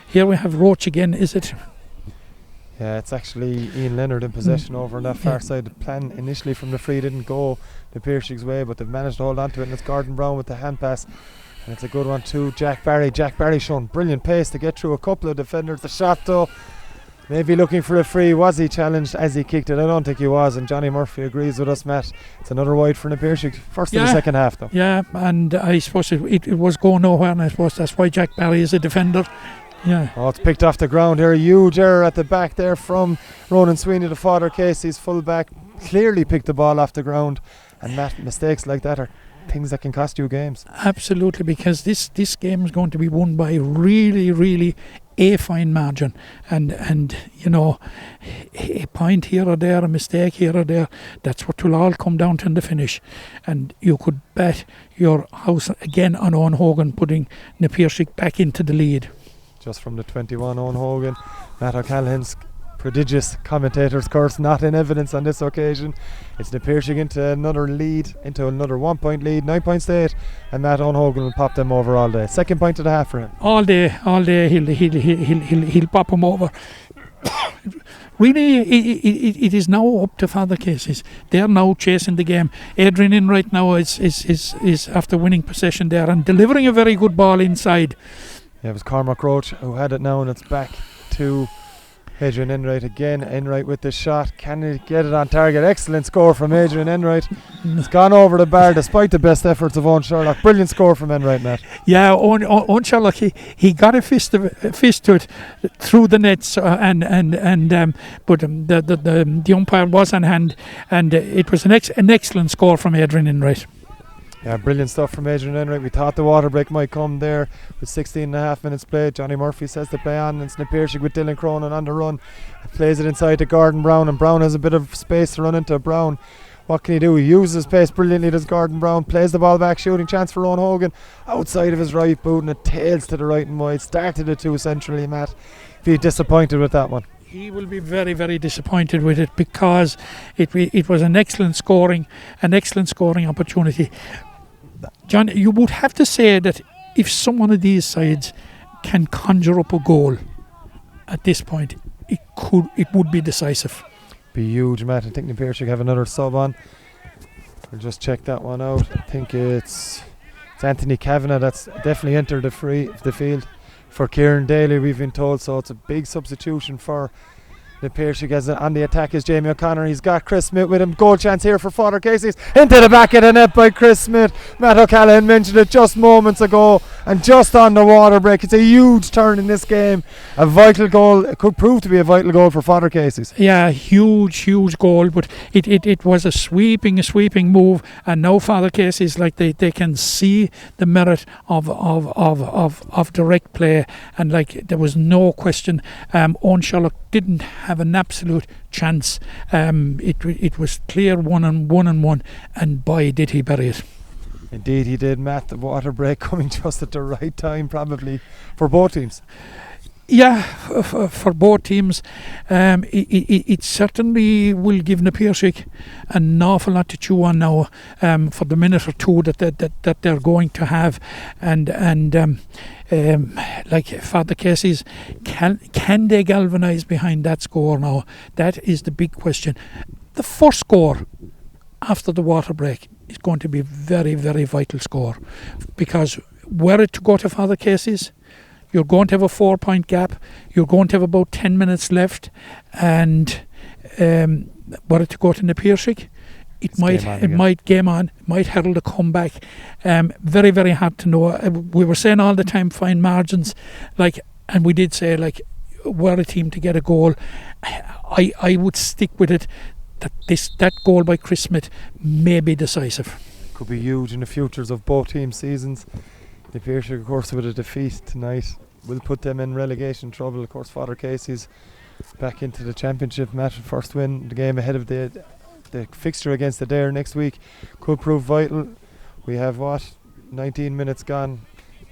Here we have Roach again, is it? Yeah, it's actually Ian Leonard in possession over on that far side. The plan initially from the free didn't go the Piarsaig's way, but they've managed to hold on to it, and it's Gordon Brown with the hand pass. And it's a good one to Jack Barry. Jack Barry showing brilliant pace to get through a couple of defenders. The shot though, maybe looking for a free. Was he challenged as he kicked it? I don't think he was, and Johnny Murphy agrees with us, Matt. It's another wide for the Piarsaigh. First in the second half though. Yeah, and I suppose it was going nowhere, and I suppose that's why Jack Barry is a defender. Yeah. Oh, it's picked off the ground here. A huge error at the back there from Ronan Sweeney, the Father Casey's full back. Clearly picked the ball off the ground, and Matt, mistakes like that are things that can cost you games. Absolutely, because this game is going to be won by really a fine margin, and you know, a point here or there, a mistake here or there, that's what will all come down to in the finish. And you could bet your house again on Owen Hogan putting the Piarsaigh back into the lead. Just from the 21, Owen Hogan. Matt O'Callaghan's prodigious commentator's curse not in evidence on this occasion. It's the Piarsaigh into another 1 point lead, 9 points to 8, and Matt Owen Hogan will pop them over all day. Second point of the half for him. All day he'll pop them over. Really, it is now up to Father Casey's. They're now chasing the game. Adrian Enright now is after winning possession there and delivering a very good ball inside. Yeah, it was Cormac Roach who had it now, and it's back to Adrian Enright again. Enright with the shot. Can he get it on target? Excellent score from Adrian Enright. It's gone over the bar despite the best efforts of Owen Sherlock. Brilliant score from Enright, Matt. Yeah, Owen Sherlock, he got a fist to it through the nets, but the umpire was on hand, and it was an excellent score from Adrian Enright. Yeah, brilliant stuff from Adrian Enright. We thought the water break might come there with 16 and a half minutes played. Johnny Murphy says to play on, and it's the Piarsaigh with Dylan Cronin on the run. Plays it inside to Gordon Brown, and Brown has a bit of space to run into Brown. What can he do? He uses his pace brilliantly, does Gordon Brown. Plays the ball back, shooting chance for Rowan Hogan. Outside of his right boot, and it tails to the right and wide. Started it too centrally, Matt. Be disappointed with that one. He will be very disappointed with it, because it was an excellent scoring opportunity. John, you would have to say that if some one of these sides can conjure up a goal at this point, it would be decisive. Be huge, Matt. I think the Piarsaigh have another sub on. We'll just check that one out. I think it's Anthony Kavanagh that's definitely entered the field for Kieran Daly, we've been told, so it's a big substitution for the Piarsaigh. As on the attack is Jamie O'Connor. He's got Chris Smith with him. Goal chance here for Father Casey's. Into the back of the net by Chris Smith. Matt O'Callaghan mentioned it just moments ago, and just on the water break. It's a huge turn in this game. A vital goal. It could prove to be a vital goal for Father Casey's. Yeah, huge goal, but it was a sweeping move, and now Father Casey's, like they can see the merit of direct play, and like there was no question. Owen Sherlock didn't have an absolute chance. It was clear one and one, and boy did he bury it. Indeed he did, Matt. The water break coming just at the right time, probably for both teams. Yeah, for both teams. It certainly will give the Piarsaigh an awful lot to chew on now, for the minute or two that they're going to have, and like Father Casey's, can they galvanise behind that score now? That is the big question. The first score after the water break is going to be very vital score, because were it to go to Father Casey's, you're going to have a 4-point gap. You're going to have about 10 minutes left, and were it to go to the Piarsaigh, it might herald a comeback. Very hard to know. We were saying all the time fine margins, and we did say were a team to get a goal, I would stick with it that goal by Chris Smith may be decisive. Could be huge in the futures of both team seasons. The Piarsaigh, of course, with a defeat tonight will put them in relegation trouble. Of course, Father Casey's back into the championship match. First win, the game ahead of the fixture against Adair next week could prove vital. We have 19 minutes gone,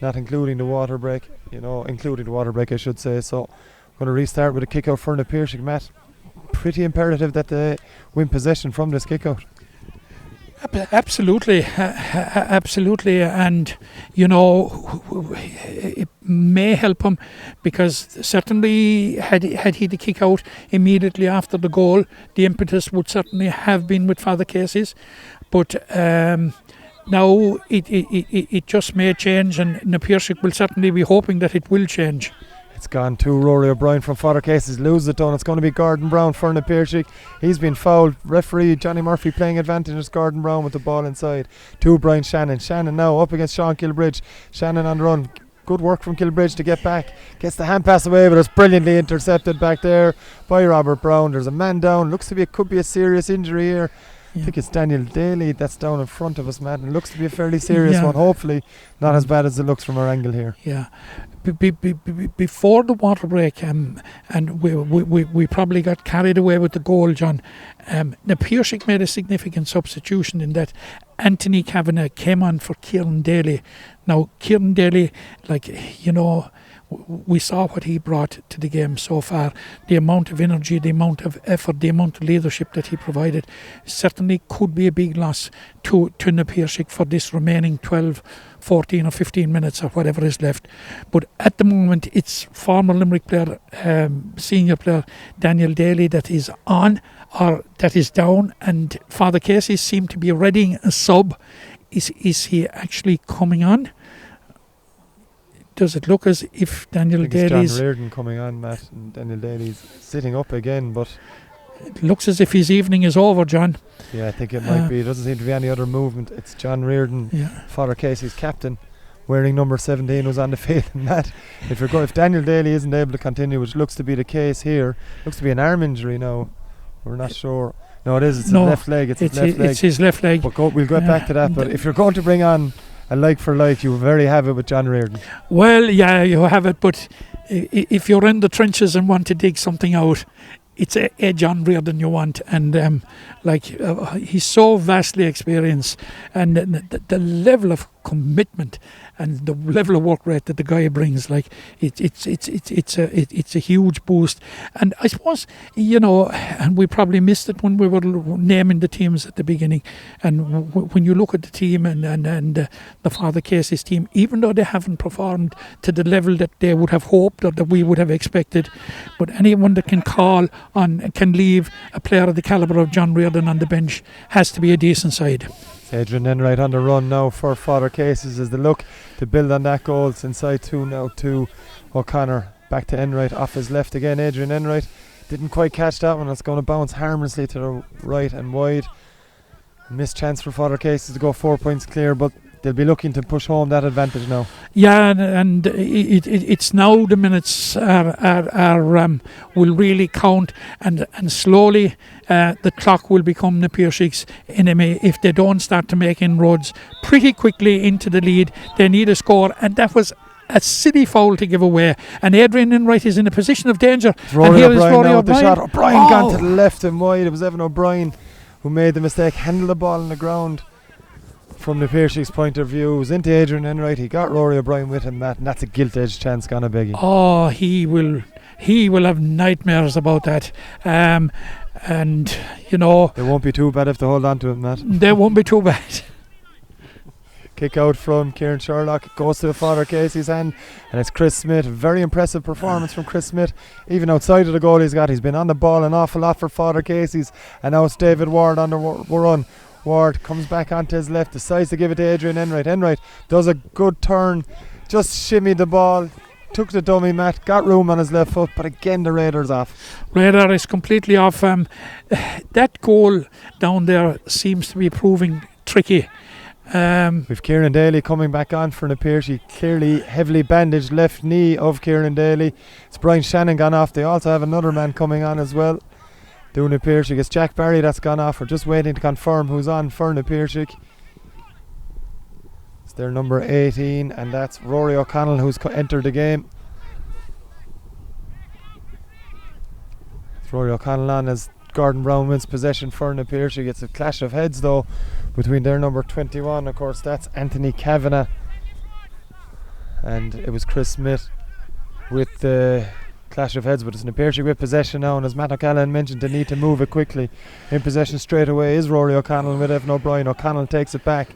not including the water break. Including the water break, I should say. So we're going to restart with a kick out for the Piarsaigh, Matt. Pretty imperative that they win possession from this kick out. Absolutely, and it may help him, because certainly had he the kick out immediately after the goal, the impetus would certainly have been with Father Casey's, but now it just may change, and Na Piarsaigh will certainly be hoping that it will change. It's gone to Rory O'Brien from Father Casey's, loses it down. It's going to be Gordon Brown for Na Piarsaigh. He's been fouled. Referee Johnny Murphy playing advantage as Gordon Brown with the ball inside to Brian Shannon. Shannon now up against Sean Kilbridge. Shannon on the run. Good work from Kilbridge to get back. Gets the hand pass away, but it's brilliantly intercepted back there by Robert Brown. There's a man down. Looks to be, it could be a serious injury here. I think it's Daniel Daly that's down in front of us, Matt. And it looks to be a fairly serious one. Hopefully not as bad as it looks from our angle here. Yeah. Before the water break, and we probably got carried away with the goal, John. Na Piarsaigh made a significant substitution in that Anthony Kavanagh came on for Kieran Daly. Now, Kieran Daly, we saw what he brought to the game so far. The amount of energy, the amount of effort, the amount of leadership that he provided certainly could be a big loss to Na Piarsaigh for this remaining 12, 14 or 15 minutes or whatever is left. But at the moment, it's former Limerick player, senior player Daniel Daly that is on or that is down, and Father Casey seemed to be readying a sub. Is he actually coming on? Does it look as if Daniel Daly's... John Reardon coming on, Matt, and Daniel Daly's sitting up again, but... It looks as if his evening is over, John. Yeah, I think it might be. There doesn't seem to be any other movement. It's John Reardon, Father Casey's captain, wearing number 17, who's on the field. And Matt, if Daniel Daly isn't able to continue, which looks to be the case here, looks to be an arm injury now. We're not sure. No, it is. It's his left leg. It's his left leg. But we'll get back to that. But if you're going to bring on a like for like, you very have it with John Reardon. Well, yeah, you have it. But if you're in the trenches and want to dig something out, it's a John Reardon you want. And he's so vastly experienced, and the level of commitment and the level of work rate that the guy brings, it's a huge boost. And I suppose, and we probably missed it when we were naming the teams at the beginning. And when you look at the team and the Father Casey's team, even though they haven't performed to the level that they would have hoped or that we would have expected, but anyone that can call on, can leave a player of the calibre of John Reardon on the bench has to be a decent side. Adrian Enright on the run now for Father Casey's as they look to build on that goal. It's inside two now to O'Connor. Back to Enright off his left again. Adrian Enright didn't quite catch that one. It's going to bounce harmlessly to the right and wide. Missed chance for Father Casey's to go 4 points clear, but they'll be looking to push home that advantage now. Yeah, and it's now the minutes will really count, and slowly the clock will become Na Piarsaig's enemy if they don't start to make inroads pretty quickly into the lead. They need a score, and that was a silly foul to give away, and Adrian Enright is in a position of danger. Rory O'Brien now with the shot. O'Brien gone to the left and wide. It was Evan O'Brien who made the mistake, handled the ball on the ground. From Na Piarsaig's point of view, it was into Adrian Enright. He got Rory O'Brien with him, Matt, and that's a gilt-edged chance gone a biggie. Oh, he will have nightmares about that. And they won't be too bad if they hold on to it, Matt. They won't be too bad. Kick out from Kieran Sherlock. It goes to Father Casey's hand, and it's Chris Smith. Very impressive performance from Chris Smith. Even outside of the goal he's been on the ball an awful lot for Father Casey's. And now it's David Ward on the run. Ward comes back onto his left, decides to give it to Adrian Enright. Enright does a good turn, just shimmied the ball, took the dummy, Matt, got room on his left foot, but again the radar's off. Radar is completely off. That goal down there seems to be proving tricky. With Kieran Daly coming back on for Na Piarsaigh, clearly heavily bandaged left knee of Kieran Daly. It's Brian Shannon gone off. They also have another man coming on as well. Doing Na Piarsaigh, it's Jack Barry that's gone off. We're just waiting to confirm who's on for Na Piarsaigh. It's their number 18, and that's Rory O'Connell who's entered the game. It's Rory O'Connell on as Gordon Brown wins possession for Na Piarsaigh. It's a clash of heads though between their number 21, of course that's Anthony Kavanagh, and it was Chris Smith with the clash of heads. But it's Na Piarsaigh with possession now, and as Matt O'Callaghan mentioned, they need to move it quickly. In possession straight away is Rory O'Connell with Evan O'Brien. O'Connell takes it back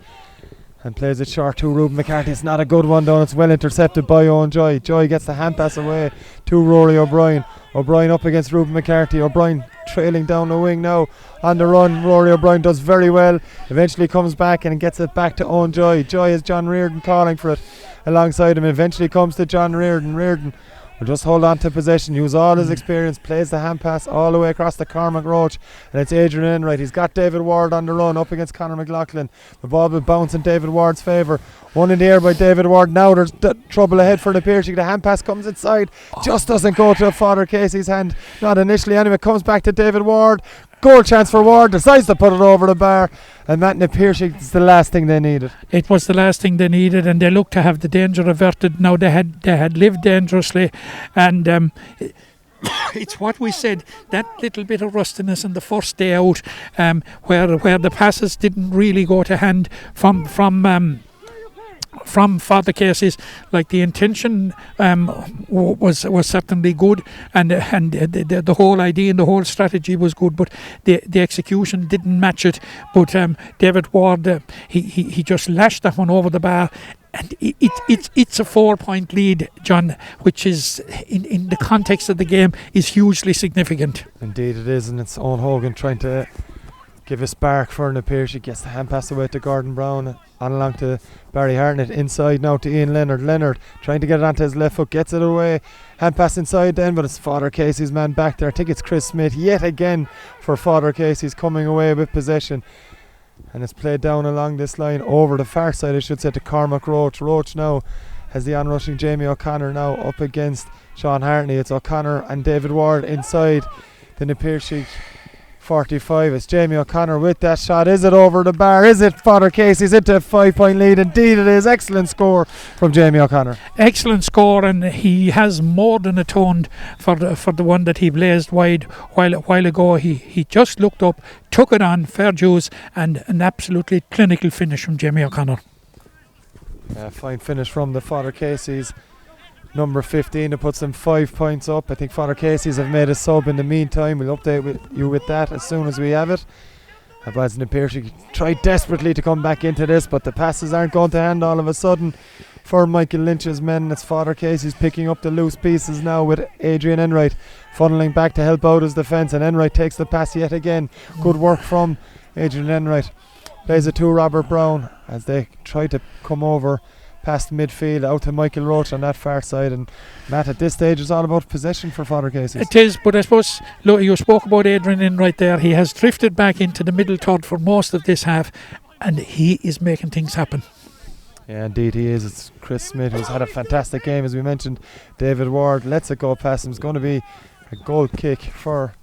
and plays it short to Ruben McCarthy. It's not a good one though. It's well intercepted by Owen Joy. Joy gets the hand pass away to Rory O'Brien. O'Brien up against Ruben McCarthy. O'Brien trailing down the wing now on the run. Rory O'Brien does very well. Eventually comes back and gets it back to Owen Joy. Joy is John Reardon calling for it alongside him. Eventually comes to John Reardon. Reardon will just hold on to possession, use all his experience, plays the hand pass all the way across to Cormac Roach, and it's Adrian Enright. He's got David Ward on the run up against Conor McLaughlin. The ball will bounce in David Ward's favour. One in the air by David Ward. Now there's trouble ahead for the Piarsaigh. The hand pass comes inside, just doesn't go to Father Casey's hand. Not initially anyway. Comes back to David Ward. Goal chance for Ward, decides to put it over the bar, and that in the Piarsaigh is the last thing they needed. It was the last thing they needed, and they looked to have the danger averted. Now they had lived dangerously, and it's what we said, that little bit of rustiness in the first day out, where the passes didn't really go to hand from Father Casey's. Like the intention was certainly good, and the whole idea and the whole strategy was good, but the execution didn't match it. But David Ward, he just lashed that one over the bar. And it's a 4-point lead, John, which is in the context of the game is hugely significant. Indeed it is, and it's Owen Hogan trying to give a spark for the Piarsaigh. Gets the hand pass away to Gordon Brown, on along to Barry Hartnett, inside now to Ian Leonard. Leonard trying to get it onto his left foot, gets it away, hand pass inside then, but it's Father Casey's man back there. I think it's Chris Smith yet again for Father Casey's coming away with possession, and it's played down along this line over the far side, I should say, to Cormac Roach. Roach now has the onrushing Jamie O'Connor now up against Sean Hartney. It's O'Connor and David Ward inside the Piarsaigh 45. It's Jamie O'Connor with that shot. Is it over the bar? Is it Father Casey's into a 5-point lead? Indeed it is. Excellent score from Jamie O'Connor. Excellent score, and he has more than atoned for the one that he blazed wide while ago. He just looked up, took it on, fair dues, and an absolutely clinical finish from Jamie O'Connor. Fine finish from the Father Casey's number 15. It puts them 5 points up. I think Father Casey's have made a sub in the meantime. We'll update you with that as soon as we have it. As the Piarsaigh tried desperately to come back into this, but the passes aren't going to hand all of a sudden for Michael Lynch's men. It's Father Casey's picking up the loose pieces now with Adrian Enright funneling back to help out his defence, and Enright takes the pass yet again. Good work from Adrian Enright. Plays it to Robert Brown as they try to come over past midfield out to Michael Roach on that far side. And Matt, at this stage it's all about possession for Father Casey. It is, but I suppose, look, you spoke about Adrian in right there. He has drifted back into the middle third for most of this half, and he is making things happen. Yeah, indeed he is. It's Chris Smith who's had a fantastic game, as we mentioned. David Ward lets it go past him. It's going to be a goal kick for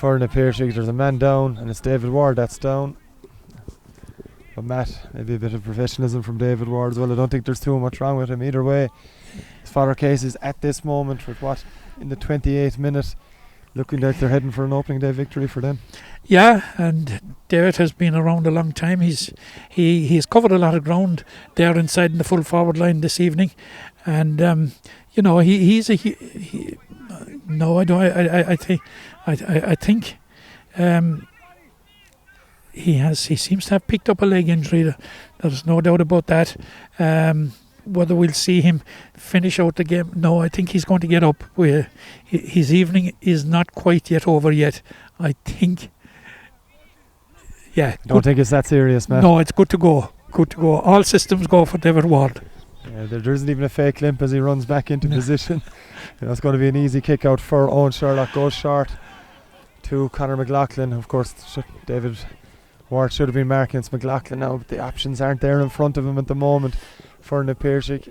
the Piarsaigh. There's a man down, and it's David Ward that's down. But Matt, maybe a bit of professionalism from David Ward as well. I don't think there's too much wrong with him either way. Father Casey's at this moment with what, in the 28th minute, looking like they're heading for an opening day victory for them. Yeah, and David has been around a long time. He's covered a lot of ground there inside in the full forward line this evening, and he's a no, I don't. I think. He seems to have picked up a leg injury. There's no doubt about that. Whether we'll see him finish out the game, no, I think he's going to get up. His evening is not quite yet over yet. I think. Yeah. Don't think it's that serious, man. No, it's good to go. Good to go. All systems go for David Ward. Yeah, there isn't even a fake limp as he runs back into position. It's going to be an easy kick out for Owen Sherlock. Goes short to Conor McLaughlin. Of course, David Ward should have been marking. It's McLaughlin now, but the options aren't there in front of him at the moment for the Piarsaigh.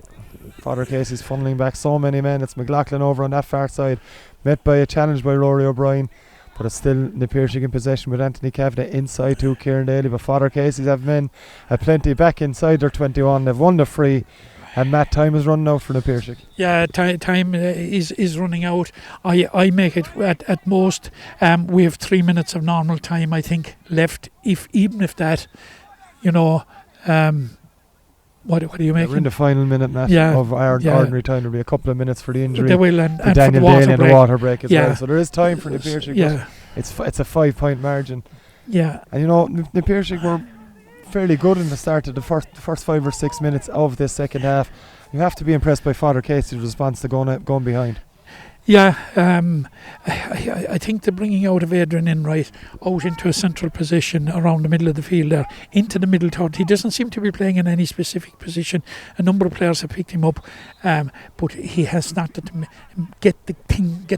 Father Casey's funneling back so many men. It's McLaughlin over on that far side, met by a challenge by Rory O'Brien, but it's still the Piarsaigh in possession with Anthony Kavanagh inside to Kieran Daly. But Father Casey's have men plenty back inside their 21. They've won the free. And Matt, time is running out for the Piarsaigh. Yeah, time is running out. I make it at most. We have 3 minutes of normal time, I think, left. Even if that, what do you make? We're in the final minute, Matt, of our ordinary time. There'll be a couple of minutes for the injury. There will, and Daniel Daly and the water break as well. So there is time for the Piarsaigh. Yeah, it's a 5-point margin. Yeah, and the Piarsaigh were fairly good in the start of the first 5 or 6 minutes of this second half. You have to be impressed by Father Casey's response to going behind. Yeah, I think the bringing out of Adrian Enright out into a central position around the middle of the field there, into the middle third. He doesn't seem to be playing in any specific position. A number of players have picked him up, but he has started to get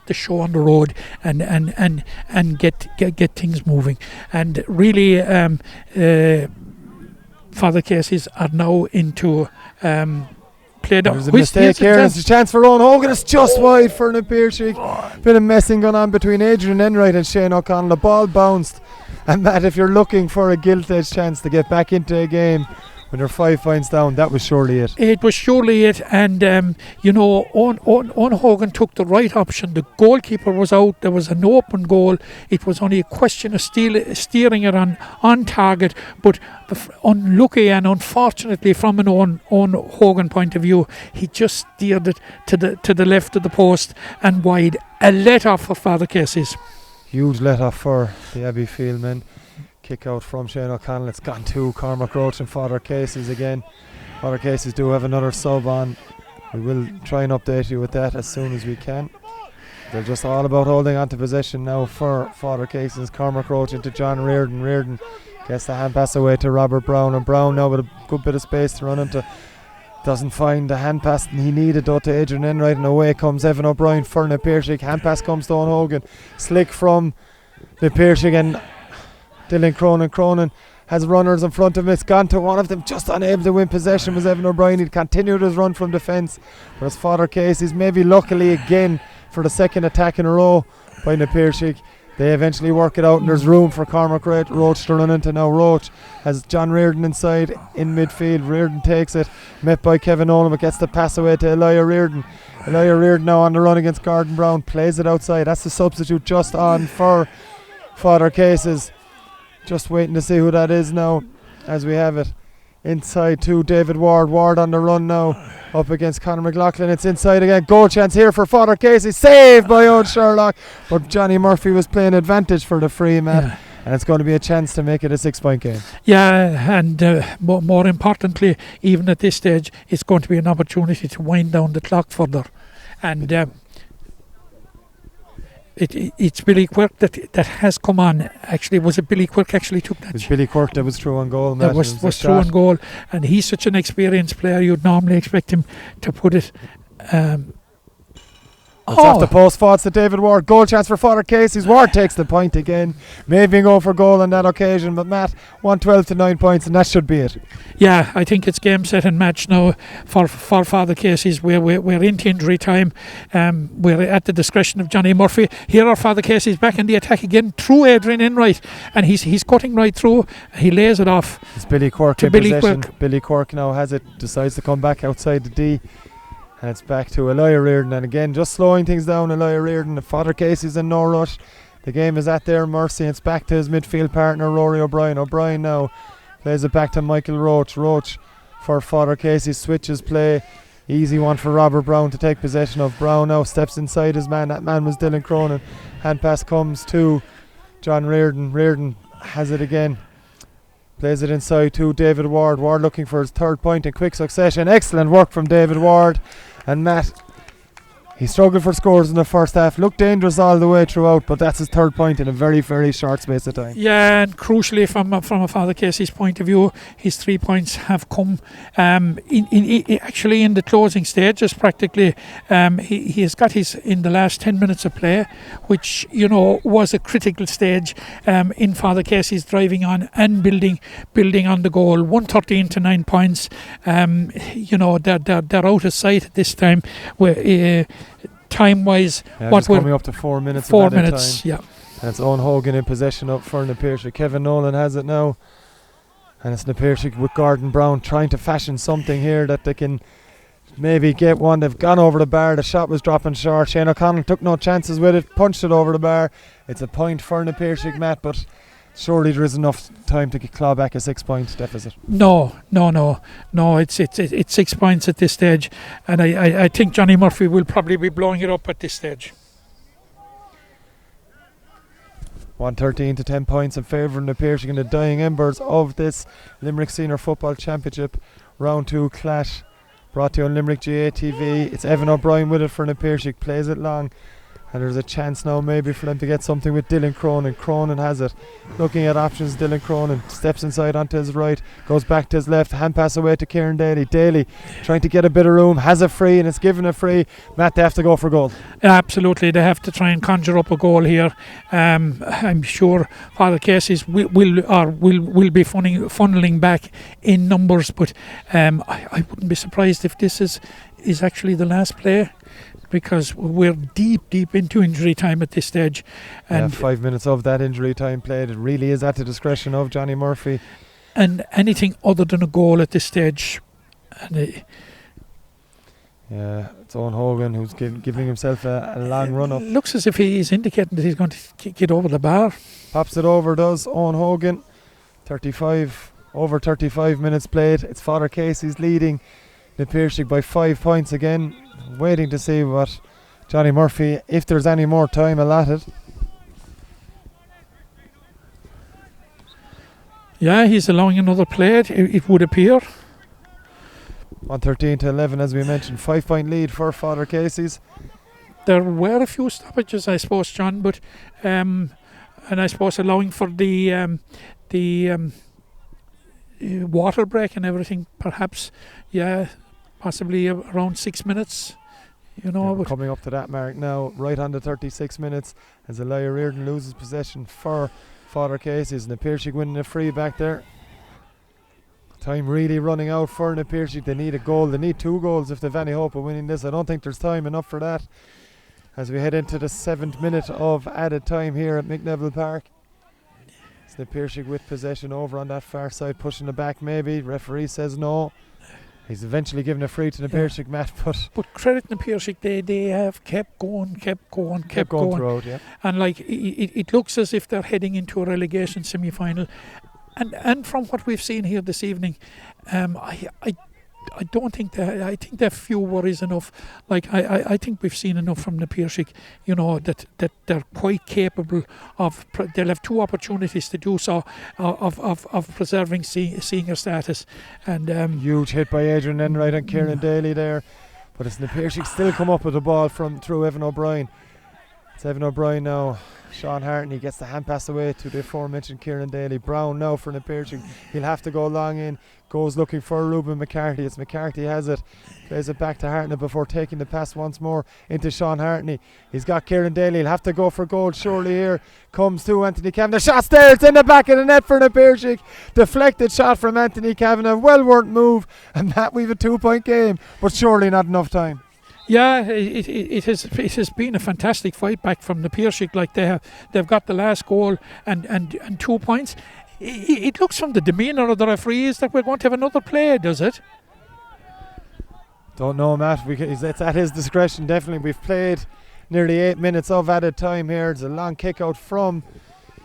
the show on the road, and get things moving. And really, Father Casey's are now into. There's a mistake here. There's a chance for Owen Hogan. It's just wide for the Piarsaigh. Bit of messing going on between Adrian Enright and Shane O'Connell. The ball bounced. And Matt, if you're looking for a gilt-edged chance to get back into a game when you're 5 points down, that was surely it. It was surely it. And, Owen Hogan took the right option. The goalkeeper was out. There was an open goal. It was only a question of steering it on target. But unlucky and unfortunately, from an Owen Hogan point of view, he just steered it to the left of the post and wide. A let-off for Father Casey's. Huge let-off for the Abbeyfield men. Kick out from Shane O'Connell. It's gone to Cormac Roach and Father Casey's again. Father Casey's do have another sub on. We will try and update you with that as soon as we can. They're just all about holding on to possession now for Father Casey's. Cormac Roach into John Reardon. Reardon gets the hand pass away to Robert Brown, and Brown now with a good bit of space to run into. Doesn't find the hand pass he needed though to Adrian Enright, and away comes Evan O'Brien for the Piarsaigh. Hand pass comes to Owen Hogan. Slick from the Piarsaigh, and Dylan Cronin has runners in front of him. It's gone to one of them, just unable to win possession was Evan O'Brien. He'd continued his run from defence, but as Father Casey's maybe luckily again for the second attack in a row by the Piarsaigh, they eventually work it out, and there's room for Cormac Roach to run into now. Roach has John Reardon inside in midfield. Reardon takes it, met by Kevin Nolan, but gets the pass away to Elijah Reardon. Elijah Reardon now on the run against Gordon Brown, plays it outside. That's the substitute just on for Father Casey's. Just waiting to see who that is now as we have it. Inside to David Ward. Ward on the run now up against Conor McLaughlin. It's inside again. Goal chance here for Father Casey. Saved by Owen Sherlock. But Johnny Murphy was playing advantage for the free man. Yeah. And it's going to be a chance to make it a 6-point game. Yeah, and more importantly, even at this stage, it's going to be an opportunity to wind down the clock further. And it's Billy Quirk that has come on. Actually, was it Billy Quirk actually took that? It was Billy Quirk that was through on goal. That was through on goal, and he's such an experienced player. You'd normally expect him to put it. It's off the post. Fought to David Ward. Goal chance for Father Casey's. Ward takes the point again. Maybe go for goal on that occasion, but Matt, 112 to 9 points, and that should be it. Yeah, I think it's game, set and match now for Father Casey's. We're into injury time. We're at the discretion of Johnny Murphy. Here are Father Casey's back in the attack again through Adrian Enright, and he's cutting right through. He lays it off. It's Billy Quirk in possession. Billy Quirk now has it. Decides to come back outside the D. And it's back to Elijah Reardon, and again just slowing things down. Elijah Reardon, Father Casey's in no rush. The game is at their mercy. It's back to his midfield partner Rory O'Brien. O'Brien now plays it back to Michael Roach. Roach for Father Casey, switches play. Easy one for Robert Brown to take possession of. Brown now steps inside his man. That man was Dylan Cronin. Hand pass comes to John Reardon. Reardon has it again. Plays it inside to David Ward. Ward looking for his third point in quick succession. Excellent work from David Ward. And Matt, he struggled for scores in the first half. Looked dangerous all the way throughout, but that's his third point in a very, very short space of time. Yeah, and crucially from a Father Casey's point of view, his 3 points have come actually in the closing stages practically. He has got his in the last 10 minutes of play, which was a critical stage in Father Casey's driving on and building on the goal. 113 to 9 points. They're out of sight at this time. Time-wise, what we're coming up to 4 minutes. 4 minutes, yeah. And it's Owen Hogan in possession up for the Piarsaigh. Kevin Nolan has it now, and it's the Piarsaigh with Gordon Brown trying to fashion something here that they can maybe get one. They've gone over the bar. The shot was dropping short. Shane O'Connell took no chances with it, punched it over the bar. It's a point for the Piarsaigh, Matt, but surely there is enough time to claw back a 6-point deficit. No. It's 6 points at this stage, and I think Johnny Murphy will probably be blowing it up at this stage. 113 to 10 points in favour of the Piarsaigh in the dying embers of this Limerick Senior Football Championship Round 2 clash. Brought to you on Limerick GA TV. It's Evan O'Brien with it for the Piarsaigh. Plays it long. And there's a chance now maybe for them to get something with Dylan Cronin. Cronin has it. Looking at options, Dylan Cronin steps inside onto his right, goes back to his left, hand pass away to Kieran Daly. Daly trying to get a bit of room, has a free and it's given a free. Matt, they have to go for goal. Absolutely, they have to try and conjure up a goal here. I'm sure Father Casey's will be funneling back in numbers, but I wouldn't be surprised if this is actually the last play, because we're deep into injury time at this stage. And 5 minutes of that injury time played. It really is at the discretion of Johnny Murphy. And anything other than a goal at this stage. And it's Owen Hogan who's giving himself a long run up. Looks as if he's indicating that he's going to kick it over the bar. Pops it over, does Owen Hogan. Over 35 minutes played. It's Father Casey's leading the Piarsaigh by 5 points again. Waiting to see what Johnny Murphy, if there's any more time allotted. Yeah, he's allowing another play, it would appear. 113 to 11, as we mentioned. 5 point lead for Father Casey's. There were a few stoppages, I suppose, John, but and I suppose allowing for the water break and everything, perhaps. Yeah, possibly around 6 minutes. We're coming up to that mark now, right on the 36 minutes, as Elijah Reardon loses possession for Father Casey's, and the Piarsaigh winning a free back there. Time really running out for the Piarsaigh. They need a goal. They need 2 goals if they've any hope of winning this. I don't think there's time enough for that as we head into the 7th minute of added time here at McNeville Park. It's the Piarsaigh with possession over on that far side, pushing it back maybe. Referee says no. He's eventually given a free to the Piarsaigh, Matt, but credit the Piarsaigh, they have kept going throughout, yeah. And it looks as if they're heading into a relegation semi-final. And from what we've seen here this evening, I don't think I think there are few worries enough. I think we've seen enough from the Piarsaigh, that they're quite capable of. They'll have 2 opportunities to do so of preserving senior status. And huge hit by Adrian Enright and Kieran Daly there, but it's the Piarsaigh still come up with the ball through Evan O'Brien. It's Evan O'Brien now. Sean Hartney gets the hand pass away to the aforementioned Kieran Daly. Brown now for the Piarsaigh. He'll have to go long in. Goes looking for Ruben McCarthy. It's McCarthy has it. Plays it back to Hartney before taking the pass once more into Sean Hartney. He's got Kieran Daly. He'll have to go for goal surely here. Comes to Anthony Kavanagh. The shot's there. It's in the back of the net for the Piarsaigh. Deflected shot from Anthony Kavanagh. Well worth move. And that we've a 2-point game. But surely not enough time. Yeah, it has been a fantastic fight back from the Piarsaigh. They've got the last goal and 2 points. It looks from the demeanour of the referees that we're going to have another play, does it? Don't know, Matt. It's at his discretion, definitely. We've played nearly 8 minutes of added time here. It's a long kick out from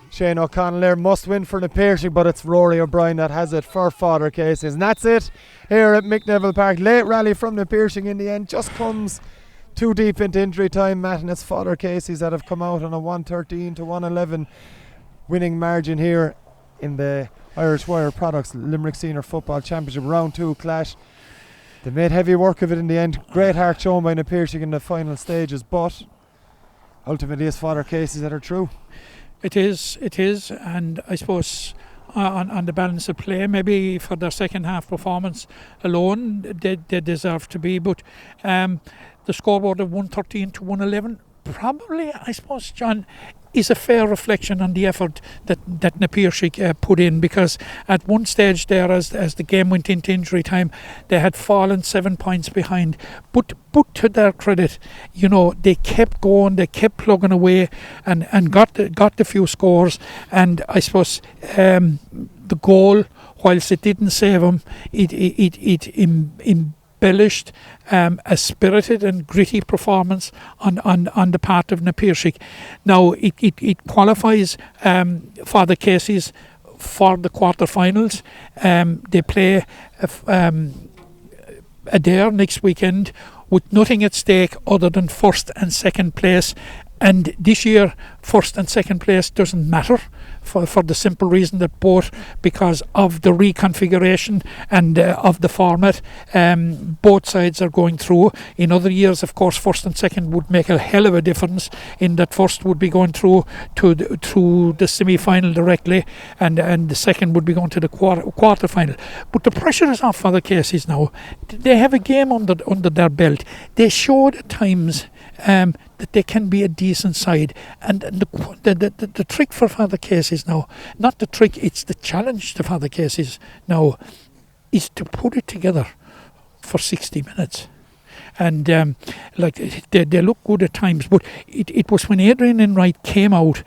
Shane O'Connell there. Must win for the Piarsaigh, but it's Rory O'Brien that has it for Father Casey's. And that's it here at McNeville Park. Late rally from the Piarsaigh in the end. Just comes too deep into injury time, Matt, and it's Father Casey's that have come out on a 113 to 111 winning margin here in the Irish Wire Products Limerick Senior Football Championship Round 2 clash. They made heavy work of it in the end. Great heart shown by the Piarsaigh in the final stages, but ultimately it's Father Casey's that are true. It is, and I suppose on the balance of play, maybe for their second half performance alone, they deserve to be. But the scoreboard of 113 to 111, probably, I suppose, John, is a fair reflection on the effort that the Piarsaigh put in, because at one stage there, as the game went into injury time, they had fallen 7 points behind. But to their credit, they kept going, they kept plugging away, and got the few scores. And I suppose the goal, whilst it didn't save them, it embellished a spirited and gritty performance on the part of the Piarsaigh. Now it qualifies Father Casey's for the quarterfinals. They play Adair next weekend with nothing at stake other than first and second place, And this year, first and second place doesn't matter for the simple reason that both, because of the reconfiguration and of the format, both sides are going through. In other years, of course, first and second would make a hell of a difference, in that first would be going through to the semi-final directly, and the second would be going to the quarter final. But the pressure is off for the Casey's now. They have a game under their belt. They showed at times that they can be a decent side, and the trick for Father Casey's now, not the trick, it's the challenge to Father Casey's now, is to put it together for 60 minutes. And they look good at times, but it was when Adrian Enright came out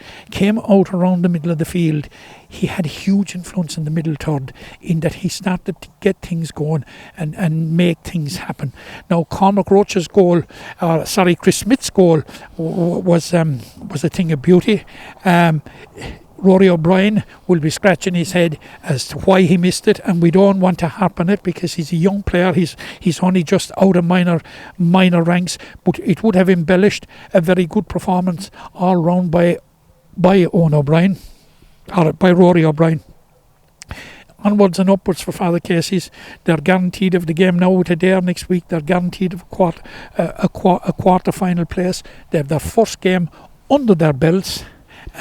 around the middle of the field. He had a huge influence in the middle third, in that he started to get things going and make things happen. Now, Cormac Roach's goal, Chris Smith's goal was a thing of beauty. Rory O'Brien will be scratching his head as to why he missed it, and we don't want to harp on it because he's a young player. He's only just out of minor ranks, but it would have embellished a very good performance all round by Owen O'Brien, or by Rory O'Brien. Onwards and upwards for Father Casey's. They're guaranteed of the game now with Adair next week. They're guaranteed of a quarter final place. They have their first game under their belts,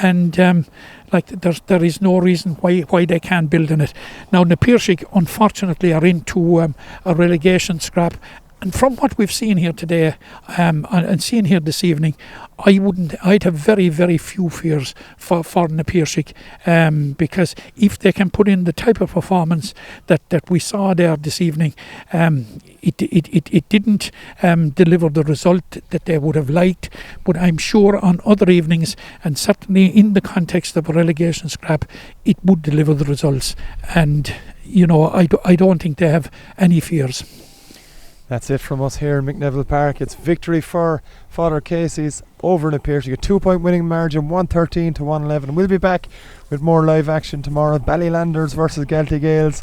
and there is no reason why they can't build on it. Now, the Piarsaigh unfortunately are into a relegation scrap, and from what we've seen here today and seen here this evening, I'd have very, very few fears for the Piarsaigh, because if they can put in the type of performance that we saw there this evening, it didn't deliver the result that they would have liked, but I'm sure on other evenings, and certainly in the context of a relegation scrap, it would deliver the results. And I don't think they have any fears. That's it from us here in McNeville Park. It's victory for Father Casey's over in the Piarsaigh. A 2-point winning margin, 113 to 111. We'll be back with more live action tomorrow. Ballylanders versus Gelty Gales,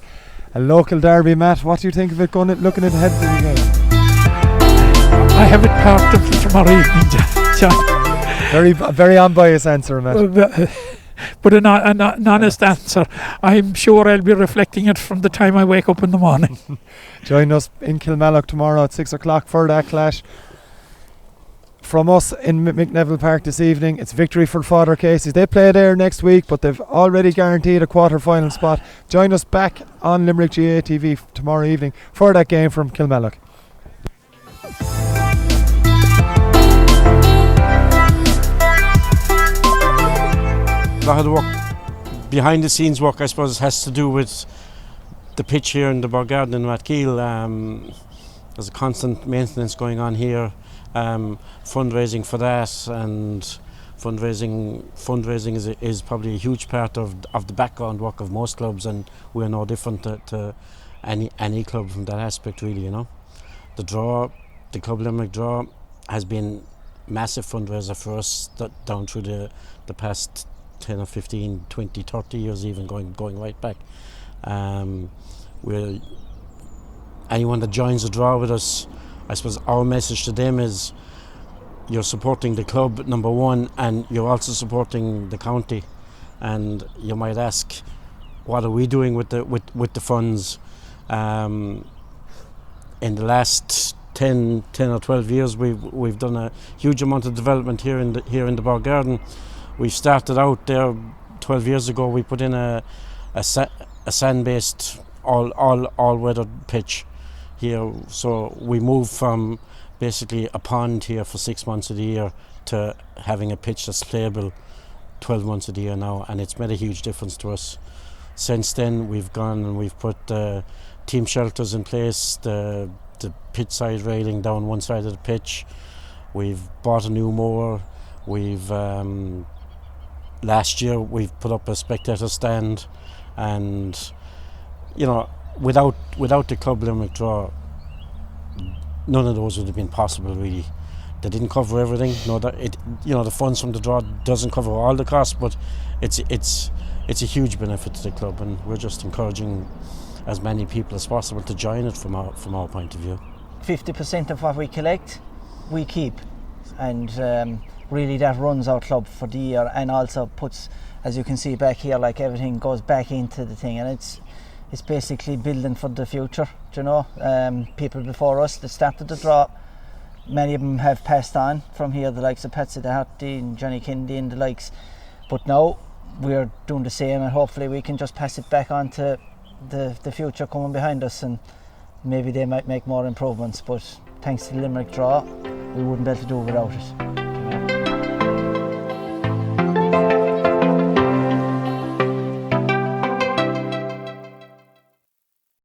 a local derby. Matt, what do you think of it looking ahead to the game? I have it parked until tomorrow evening, John. Very, very unbiased answer, Matt. But an honest answer. I'm sure I'll be reflecting it from the time I wake up in the morning. Join us in Kilmallock tomorrow at 6 o'clock for that clash. From us in McNeville Park this evening, it's victory for Father Casey's. They play there next week, but they've already guaranteed a quarter-final spot. Join us back on Limerick GA TV tomorrow evening for that game from Kilmallock. A lot of the work, behind the scenes work, I suppose, has to do with the pitch here in the Bargarden in Rathkeil. There's a constant maintenance going on here, fundraising for that, and fundraising is probably a huge part of the background work of most clubs, and we're no different to any club from that aspect, really. The Club Limerick draw has been massive fundraiser for us down through the past 10 or 15, 20, 30 years, even going right back. Anyone that joins the draw with us, I suppose our message to them is you're supporting the club, number one, and you're also supporting the county. And you might ask, what are we doing with the funds? In the last 10 or 12 years, we've done a huge amount of development here in the Bargarden. We started out there 12 years ago. We put in a sand-based all-weather pitch here. So we moved from basically a pond here for 6 months of the year to having a pitch that's playable 12 months of the year now, and it's made a huge difference to us. Since then, we've gone and we've put team shelters in place, the pitch side railing down one side of the pitch. We've bought a new mower. We've last year we've put up a spectator stand, and without the Club Limerick draw, none of those would have been possible, really. They didn't cover everything. The funds from the draw doesn't cover all the costs, but it's a huge benefit to the club, and we're just encouraging as many people as possible to join it from our point of view. 50% of what we collect, we keep, and really that runs our club for the year, and also puts, as you can see back here, like everything goes back into the thing, and it's basically building for the future. You know, people before us that started the draw, many of them have passed on from here, the likes of Patsy Doherty and Johnny Kennedy and the likes, but now we're doing the same, and hopefully we can just pass it back on to the future coming behind us, and maybe they might make more improvements. But thanks to the Limerick draw, we wouldn't be able to do it without it.